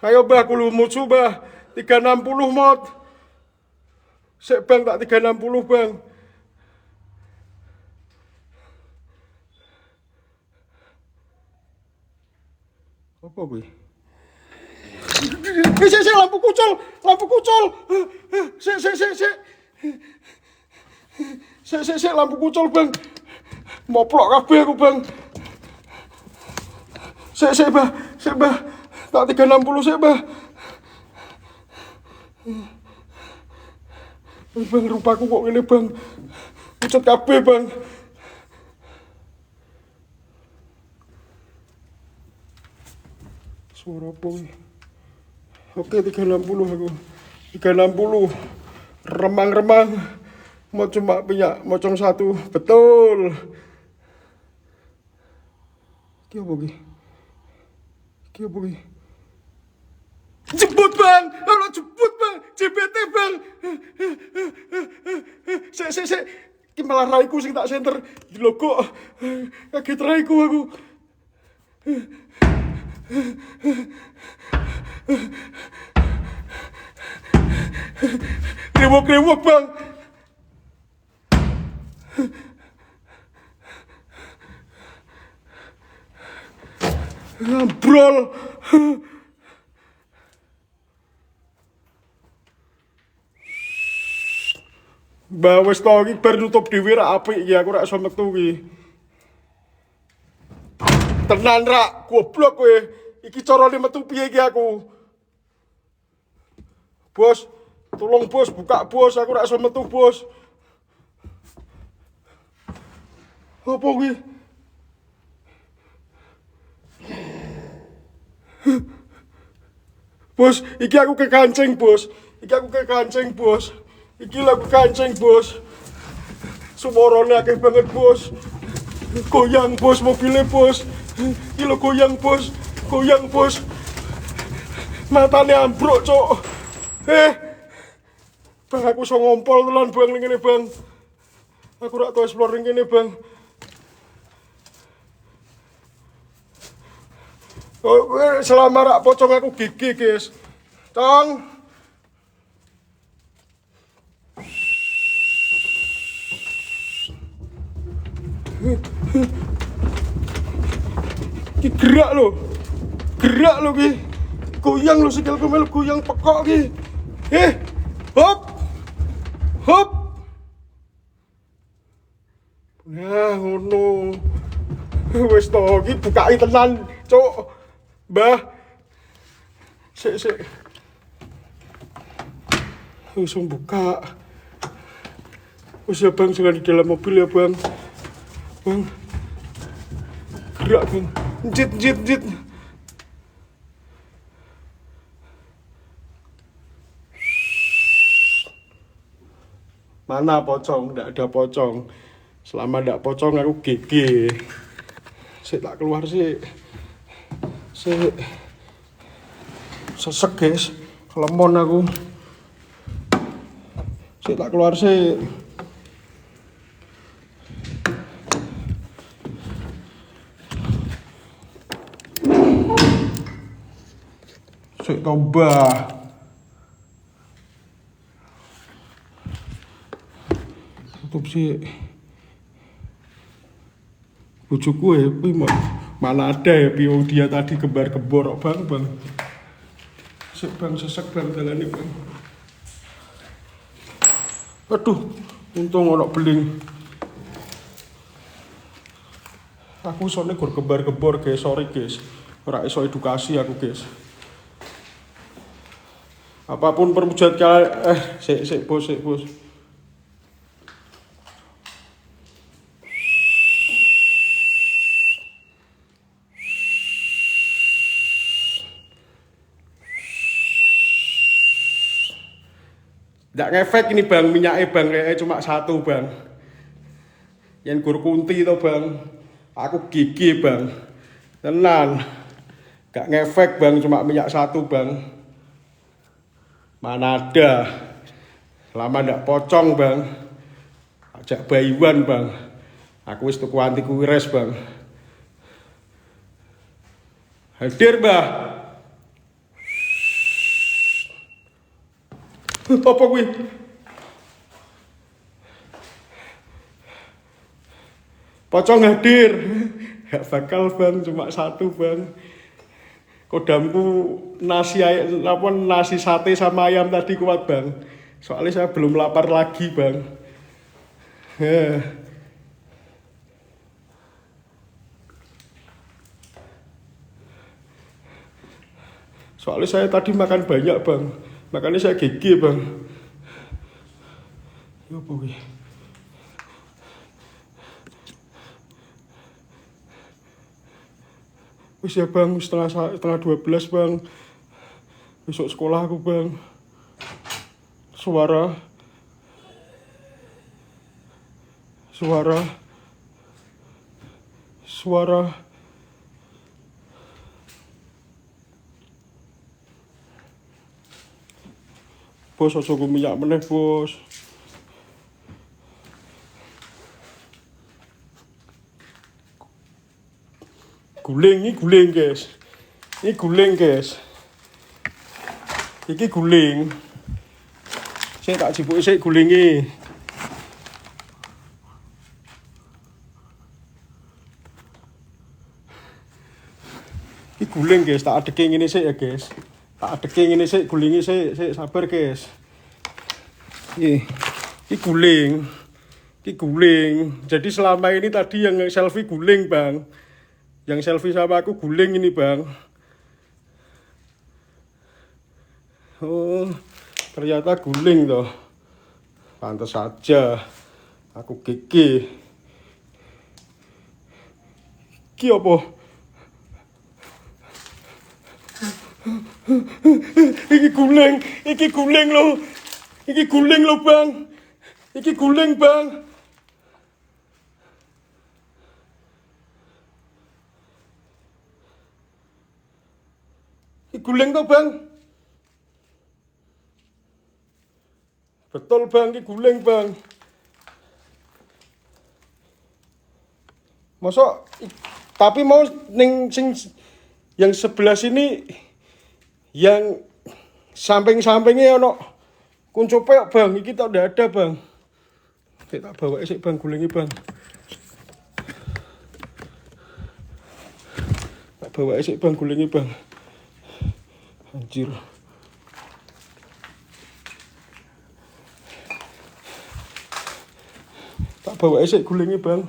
Ayo, Mbah, kulo mucu, Mbah. 360 mod. Sik, Bang, tak 360, Bang. Apa gue? Sik, lampu kucul. Sik, lampu kucul, Bang. Moplok kabeh aku, Bang. Sik, Mbah. Tak 360, sik, Mbah. Bang, rupaku kok ngene, Bang. Pucet kabeh, Bang. Suara apa ini? Oke, 360 aku. 360. Remang-remang. Mau cuma punya mocong satu. Betul. Iki apa iki? Jemput, Bang! Halo, jemput, Bang! JBT, Bang! Sik. Iki malah raiku sing tak senter di logo. Kaget raiku aku. Krewok, Bang! Ambrol! Mbah, wis to iki bar nutup dhewe ra apik iki, aku ra iso metu iki. Tenan ra, goblok kowe. Iki carane metu piye iki aku? Bos, tolong bos, buka bos, aku ra iso metu bos. Apa kuwi? Bos, iki aku kekancing, Bos. Iki aku kekancing, Bos. Iki lagu kancing, Bos. Suarane akeh banget, Bos. Goyang, Bos, mobilnya, Bos. Iki lho goyang, Bos. Goyang, Bos. Matane ambruk, Cok. Bang, aku iso ngompol tenan, Bang, ning kene, Bang. Aku rak tau explore ning kene, Bang. Oh, selama rak pocong aku gigi, guys. Tong. Ki gerak lo. Gerak lo ki. Goyang lo sikilku melu goyang pekok ki. Hop. Hop. Nah, ngono. Wis to ki bukai tenan, Cuk. Mbah. Sik. Langsung buka. Wis ya Bang, jangan di dalam mobil ya Bang. Bang. Gerak Bang. Njit. Mana pocong? Nggak ada pocong. Selama nggak pocong aku GG. Sik tak keluar sih. Sik. Sesek guys. Lemon aku. Sik tak keluar sih. Sik tombah. Tutup sih. Bujuku ya, mana ada ya piung dia tadi gembar-gembor bang. Sik Bang, sesek Bang dalane Bang. Aduh, untung ono beling. Aku soalnya gur gembar-gembor guys, sorry guys. Ora iso edukasi aku guys. Apapun permujat kalian, sik bos. Nggak ngefek ini Bang, minyaknya Bang, cuma satu Bang. Yang gur kunti itu Bang. Aku gigi Bang. Tenan. Nggak ngefek Bang, cuma minyak satu Bang. Mana ada. Lama nggak pocong Bang. Ajak bayuan Bang. Aku wis tuku anti kuwires Bang. Hadir Mbah. Apa kuwi? Pocong hadir. Gak bakal Bang, cuma satu Bang. Kodamku nasi sate sama ayam tadi kuat Bang. Soalnya saya belum lapar lagi Bang. Soalnya saya tadi makan banyak Bang. Makanya saya gigi Bang. Ya apa wih? Wis ya Bang, setengah 12 Bang. Besok sekolah aku Bang. Suara. Bos, ojo ku minyak meneh, Bos. Guling, guys. Ini guling, guys. Iki guling. Saya tak cipuki sik gulingi. Iki guling, guys. Tak adeke ngene sik ya, guys. Tak adeke ngene sik, gulingi sik, sabar, guys. Iki guling. Jadi selama ini tadi yang selfie guling, Bang. Yang selfie sama aku guling ini, Bang. Oh, ternyata guling toh. Pantes saja aku gigi. Iki apa? Iki guling lho. Iki guling lho, Bang. Iki guling, Bang. Iki guling to, Bang. Betul, Bang, iki guling, Bang. Masa tapi mau ning sing yang sebelah sini yang samping-sampingnya ono kuncupe kok, Bang. Iki tak ndak ada, Bang. Tak bawa sik, Bang, gulingi, Bang. Tak bawa sik, Bang, gulingi, Bang. Anjir. Tak bawa sik gulingi, Bang.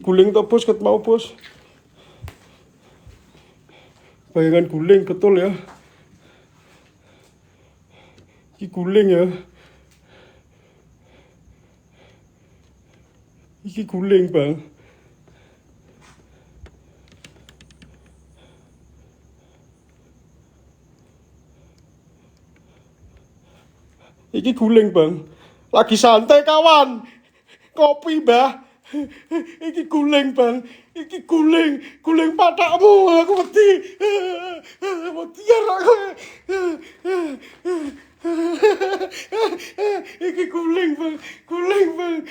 Guling to, Bos, ket mau, Bos. Bayangan guling betul ya. Iki guling ya. Iki guling, Bang. Iki guling, Bang. Lagi santai, kawan. Kopi, Mbah. Iki guling, Bang. Iki guling patakmu. Aku mati. Mati aku. Iki guling, Bang. Guling, Bang.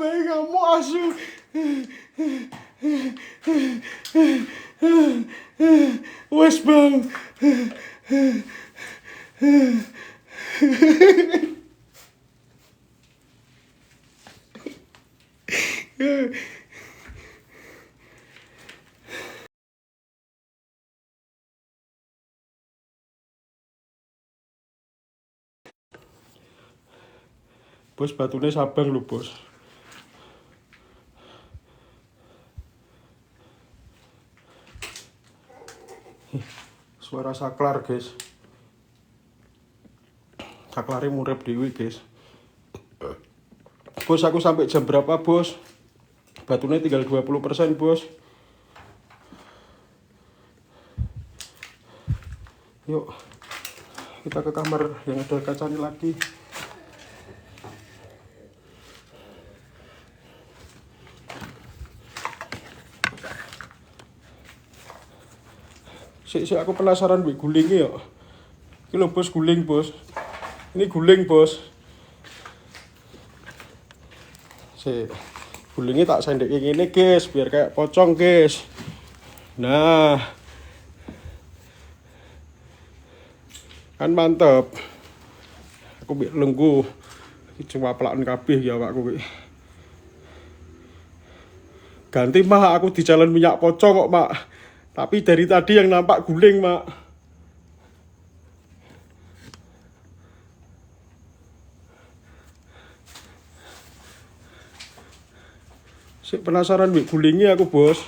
Baik kamu asu. Wes, Bang. Bos, batune Sabang lho, Bos. Suara saklar, guys. Saklare murep dewi, guys. Bos, aku sampai jam berapa, Bos? Batune tinggal 20%, Bos. Yuk, kita ke kamar yang ada kacanya lagi. Sik aku penasaran mbek gulingnya ya. Iki lho, Bos, guling, Bos. Ini guling, Bos. Sik. Gulingnya tak sendek kayak gini, guys, biar kayak pocong, guys. Nah. Kan mantep. Aku biar lenggu. Cuma pelakan kabeh ya awakku kuwi. Ganti, Mak, aku di jalan minyak pocong kok, Mak. Tapi dari tadi yang nampak guling, Mak. Sik penasaran mbek gulingnya aku, Bos.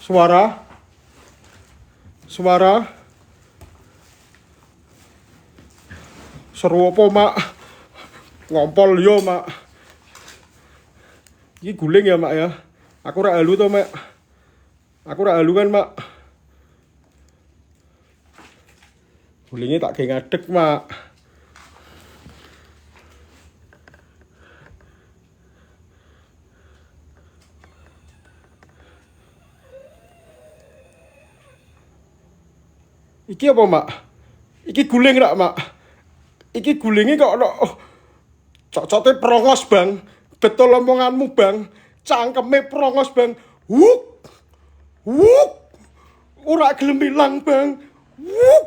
Suara. Seru apa, Mak? Ngompol yo, Mak. Ini guling ya, Mak ya. Aku ra halu to, Mak. Aku ra halu kan, Mak. Gulingnya tak kayak ngadeg, Mak. Iki apa, Mak? Iki guling rak, Mak? Iki gulingnya kok ono cocoknya prongos, Bang. Betul omonganmu, Bang. Cangkeme prongos, Bang. Wuk. Ora gelem ilang, Bang. Wuk.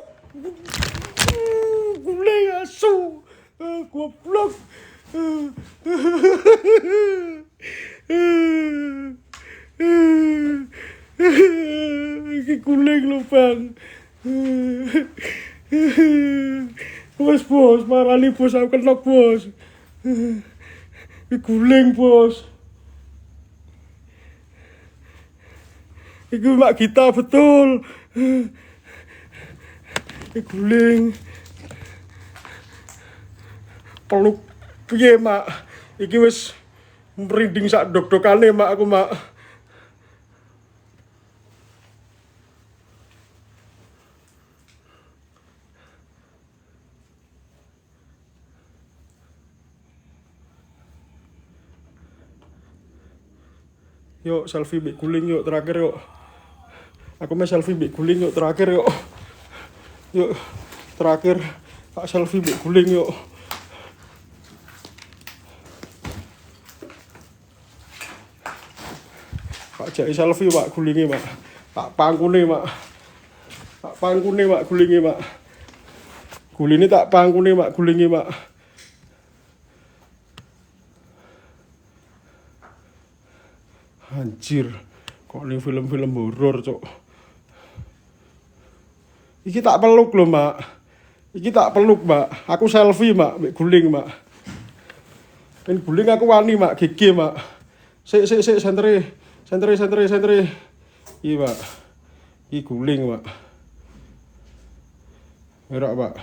Guling asu. Goblok. Iki guling lho, Bang. Bos, marani, Bos, aku kenok, Bos. Iki guling, Bos. Iki Mak Gita betul. Guling. Peluk piye Mak? Iki wis merinding sak dok-dokane Mak aku Mak. Yuk selfie mbek guling yuk terakhir yuk. Aku mau selfie mbek guling yuk terakhir yuk. Yuk terakhir tak selfie mbek guling yuk. Pak jai selfie Mak gulinge Mak. Tak pangkune Mak. Tak pangkune Mak gulinge Mak. Guline tak pangkune Mak gulinge Mak. Anjir, kok ini film-film horor, Cok. Iki tak peluk loh, Mak. Iki tak peluk, Mak. Aku selfie, Mak, mbek guling, Mak. Ben guling aku wani, Mak, gigi, Mak. Sik, sentre. Iki, Mak. Iki guling, Mak. Merak, Mak.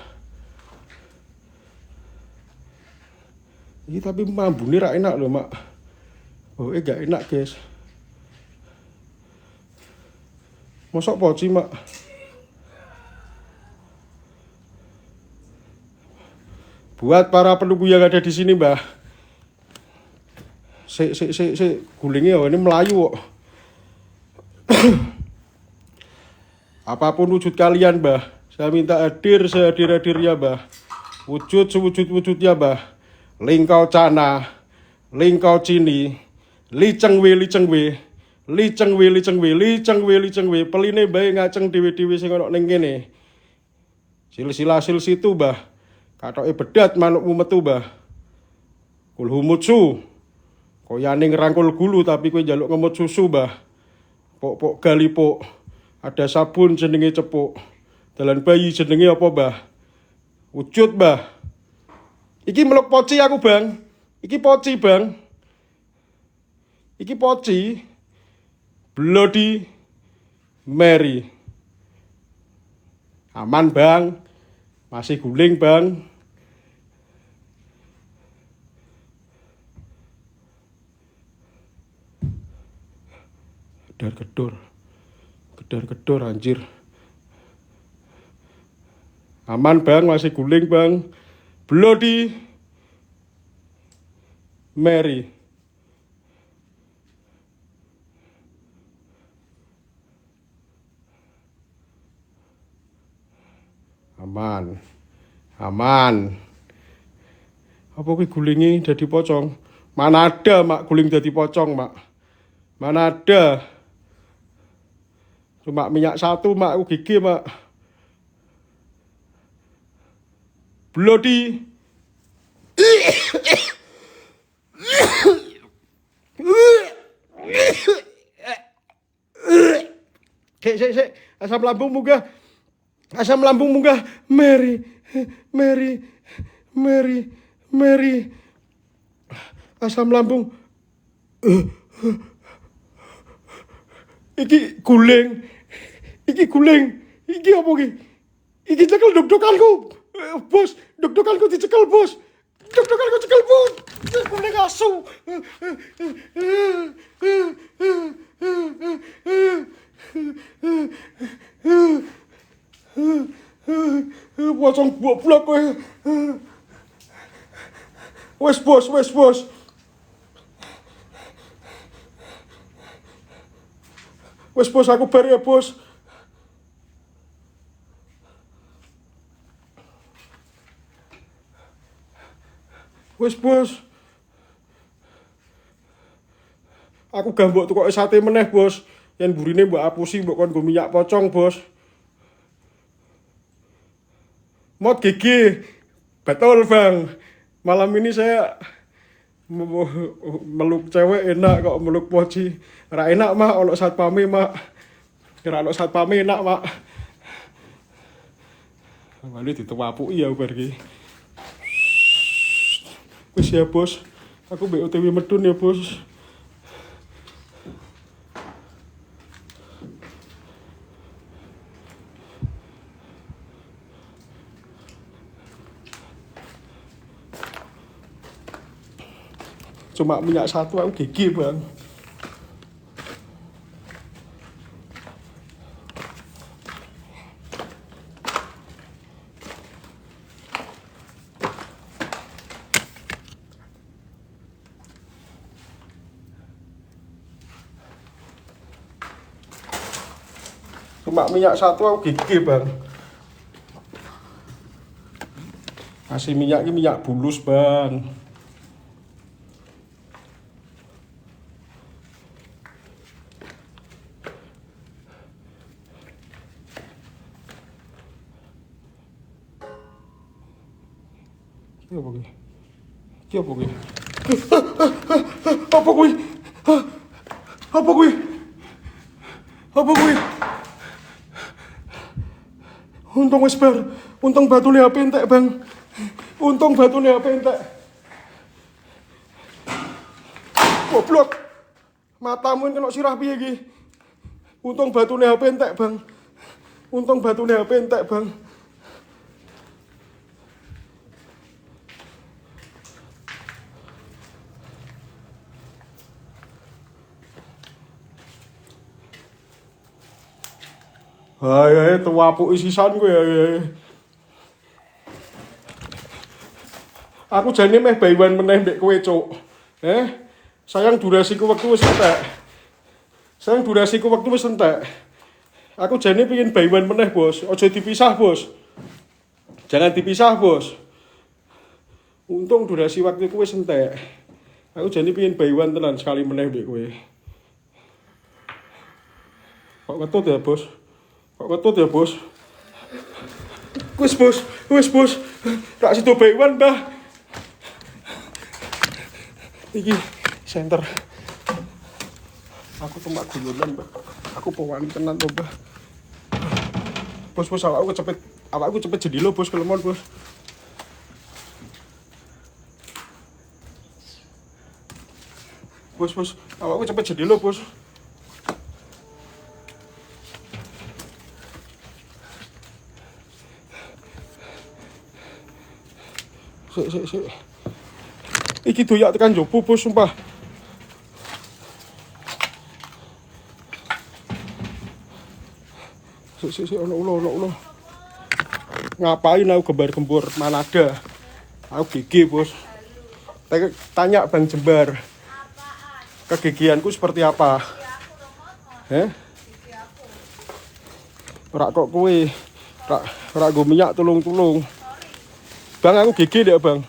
Iki tapi mambune ra enak loh, Mak. Oh, gak enak, guys. Mosok poci, Mak. Buat para penunggu yang ada di sini, Mbah. Sik. Gulingnya ini melayu kok. Apapun wujud kalian, Mbah. Saya minta hadir sehadir-hadirnya, Mbah. Wujud sewujud-wujudnya, Mbah. Lingkau cana, lingkau cini, liceng we. Peline bae ngaceng dhewe-dhewe sing ana ning kene. Silsilah situ, Mbah. Katoke bedat manukmu metu, Mbah. Kulhumutsu. Koyane ngerangkul gulu tapi kowe njaluk ngemut susu, Mbah. Pok gali pok. Ada sabun jenenge cepuk. Dalan bayi jenenge apa, Mbah? Wujud, Mbah. Iki meluk poci aku, Bang. Iki poci, Bang. Iki poci. Bloody Mary. Aman, Bang. Masih guling, Bang. Gedor anjir. Aman, Bang, masih guling, Bang. Bloody Mary. Aman. Apa kuwi gulinge dadi pocong? Mana ada, Mak, guling dadi pocong, Mak. Mana ada. Cuma minyak satu, Mak, aku gigi, Mak. Bloody. Sik. Asam lambung munggah. Mary. Asam lambung. Iki guling. Iki apa iki? Iki cekel dok-dokanku. Bos, dok-dokanku dicekel, Bos. Dok-dokanku cekel, Bos. Guling asu. Pocong goblok kowe. Wes, Bos. Wes, Bos, aku bar ya, Bos. Wes, Bos. Aku gambok tukoke sate meneh, Bos. Yen burine mbok apusi mbok kon nggo minyak pocong, Bos. Mot gigi. Betul, Bang. Malam ini saya meluk cewek enak kok, meluk poci ra enak, Mak. Ono satpame, Mak. Kira ono satpame enak, Mak. Wali ditewapuki ya bar iki. Wis ya, Bos. Aku mbek OTW medun ya, Bos. Cuma minyak satu aku gigi bang. Cuma minyak satu aku gigi bang. Kasih minyak ini minyak bulus bang. Apa gue? Apa gue? Apa gue? Apa gue? Apa gue? Untung wis bar. Untung batune HP entek, Bang. Untung batune HP entek. Goblok. Matamu kena sirah piye iki? Untung batune HP entek, Bang. Untung batune HP entek, Bang. Hai, tuwapuk isisan gue. Aku jane meh bayuan meneh mbek kowe, Cuk. Sayang durasiku waktu wis entek. Sayang durasiku waktu wis entek. Aku jane pengin bayuan meneh, Bos. Aja dipisah, Bos. Jangan dipisah, Bos. Untung durasi waktuku wis entek. Aku jane pengin bayuan tenan sekali meneh mbek kowe. Kok ketut ya, Bos? Kok ketut ya, Bos? Wis, Bos. Wis, Bos. Tak sido bayuan, Mbah. Iki center. Aku cuma guyonan, Mbah. Aku pewani tenan to, Mbah. Bos, awakku cepet jadi lo, Bos, kelemon, Bos. Bos, awakku cepet jadi lo, Bos. Sik. Iki doyak tekan jopo, Bos, sumpah. Sik, ono ulo. Ngapain aku gembar-gembor Manada? Aku gigi, Bos. Tanya Bang Jembar. Kegigianku seperti apa? Ora kok kowe. Ora nggo minyak tulung-tulung. Bang, aku gigi deh, Bang.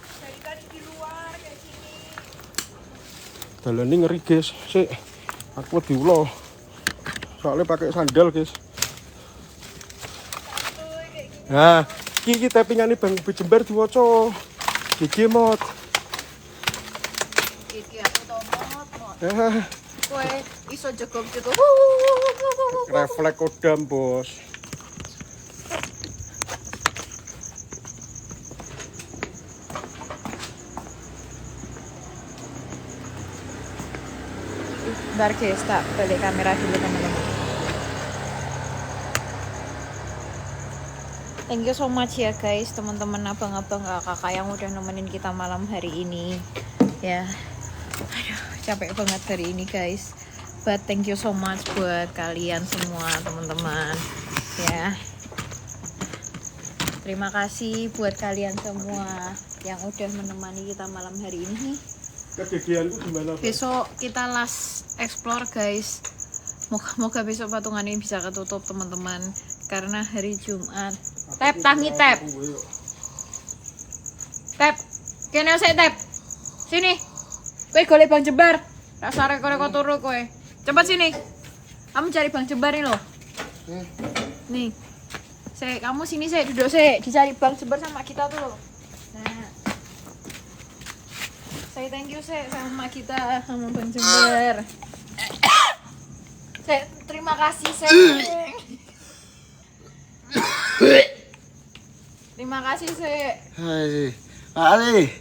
Dalane ngeri, guys. Sik. Aku diulo. Soalnya pakai sandal, guys. Nah, iki tappingane Bang Jembar diwaca. Gigi mod. Iki aku tau mod. Kowe iso jegok-jegok. Refleks kodam, Bos. Bentar guys, tak balik kamera dulu teman-teman. Thank you so much ya guys, teman-teman, abang-abang, kakak yang udah nemenin kita malam hari ini. Ya, aduh capek banget hari ini guys. But thank you so much buat kalian semua teman-teman. Ya, terima kasih buat kalian semua yang udah menemani kita malam hari ini. Kegigianku gimana, Bang? Besok kita last explore guys. Moga besok patungan ini bisa ketutup teman-teman, karena hari Jumat. Tap tangi tap. Tap. Kene saya tap. Sini. Kowe golek Bang Jembar. Tak sare koreko turu kowe. Cepat sini. Kamu cari Bang Jembar nih loh. Nih. Kamu sini duduk dicari Bang Jembar sama kita tuh loh. Nah. Saya thank you sama kita, sama Bang Jembar. Terima kasih terima kasih Hai, Ali,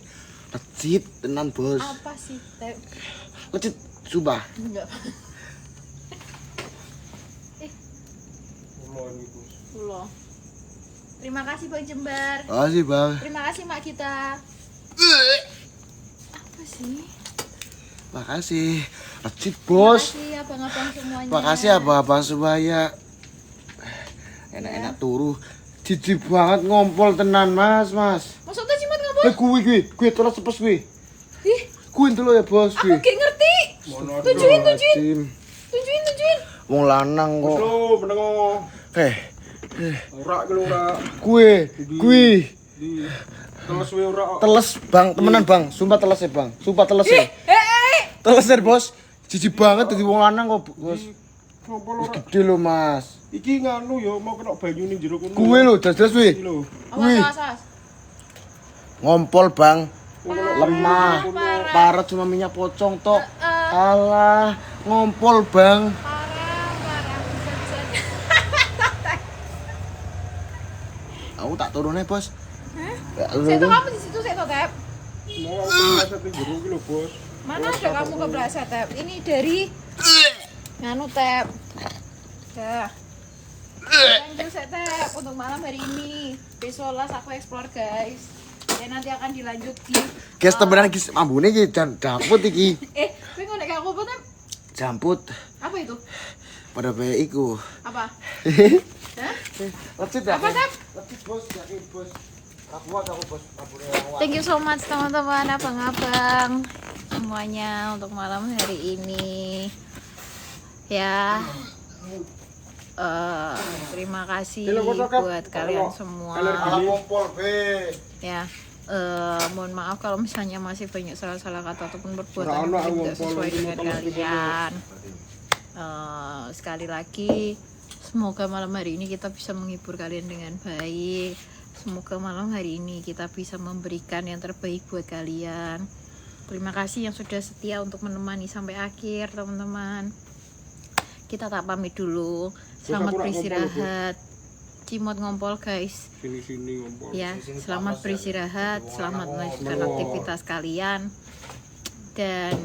lecit tenan, Bos. Apa sih? Lecit, sumpah. Enggak. Ulo. Terima kasih Bang Jembar. Makasih, Bang. Terima kasih Mak kita. Apa sih? Makasih. Acit, Bos. Makasih abang-abang semuanya. Makasih abang-abang semuanya. Enak-enak turu. Jijik banget ngompol tenan, Mas. Maksudnya Cimat ngapa? Kuwi terus cepet kuwi. Ih, Kuwi dulu ya, Bos. aku gak ngerti. Tunjukin. Wong lanang kok. Lo menengo. Ora ki lho ora. Kuwi. Di teles we ora. Teles, Bang. Temenan, Bang. Sumpah teles ya, Bang. Sumpah teles ya. Teles ya, Bos. Jijik banget dadi wong lanang kok, Bos. Ngompol ora. Gede lho, Mas. Iki nganu ya mau kena banyu ning jero kono. Kuwi lho, jelas-jelas kuwi. Iki lho. Awas. Ngompol, Bang. Parah. Lemah. Parah cuma minyak pocong tok. Alah, ngompol, Bang. Parah. Aku tak turunnya, Bos. Saya tuh kamu di situ, saya tuh Tep. Mau aku ngasih ning jero iki lho, Bos. Mana ada kamu kebelasan Tep? Ini dari nganu Tep. Dah. Thank you Tep untuk malam hari ini. Besok las aku explore guys. Ya nanti akan dilanjut di Guys, temenan iki ambune iki jan jamput iki. kowe ngono kayak aku apa Tep? Jamput. Apa itu? Pada bae iku. Apa? Hah? Lecit ya? Apa Tep? Lecit, Bos, yakin, Bos. Aku Bos, ambune Thank you so much teman-teman, abang-abang semuanya untuk malam hari ini. Ya. Terima kasih buat kalian semua. ngompol be. Ya. Mohon maaf kalau misalnya masih banyak salah-salah kata ataupun perbuatan yang tidak sesuai dengan kalian. Sekali lagi semoga malam hari ini kita bisa menghibur kalian dengan baik. Semoga malam hari ini kita bisa memberikan yang terbaik buat kalian. Terima kasih yang sudah setia untuk menemani sampai akhir, teman-teman. Kita tak pamit dulu. Selamat beristirahat. Cimot ngompol, guys. Sini ngompol. Ya, selamat beristirahat, selamat melanjutkan aktivitas kalian. Dan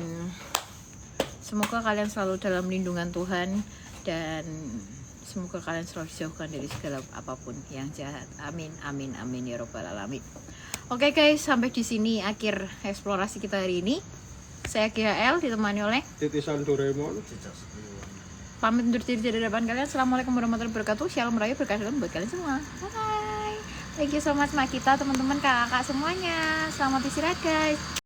semoga kalian selalu dalam lindungan Tuhan dan semoga kalian selalu dijauhkan dari segala apapun yang jahat. Amin ya robbal alamin. Oke guys, sampai di sini akhir eksplorasi kita hari ini. Saya GHL ditemani oleh Titisan Doraemon. pamit undur diri dari depan kalian. Assalamualaikum warahmatullahi wabarakatuh. Shalom raya berkah dalam buat kalian semua. Bye. Thank you so much Mak kita, teman-teman, kakak semuanya. Selamat istirahat guys.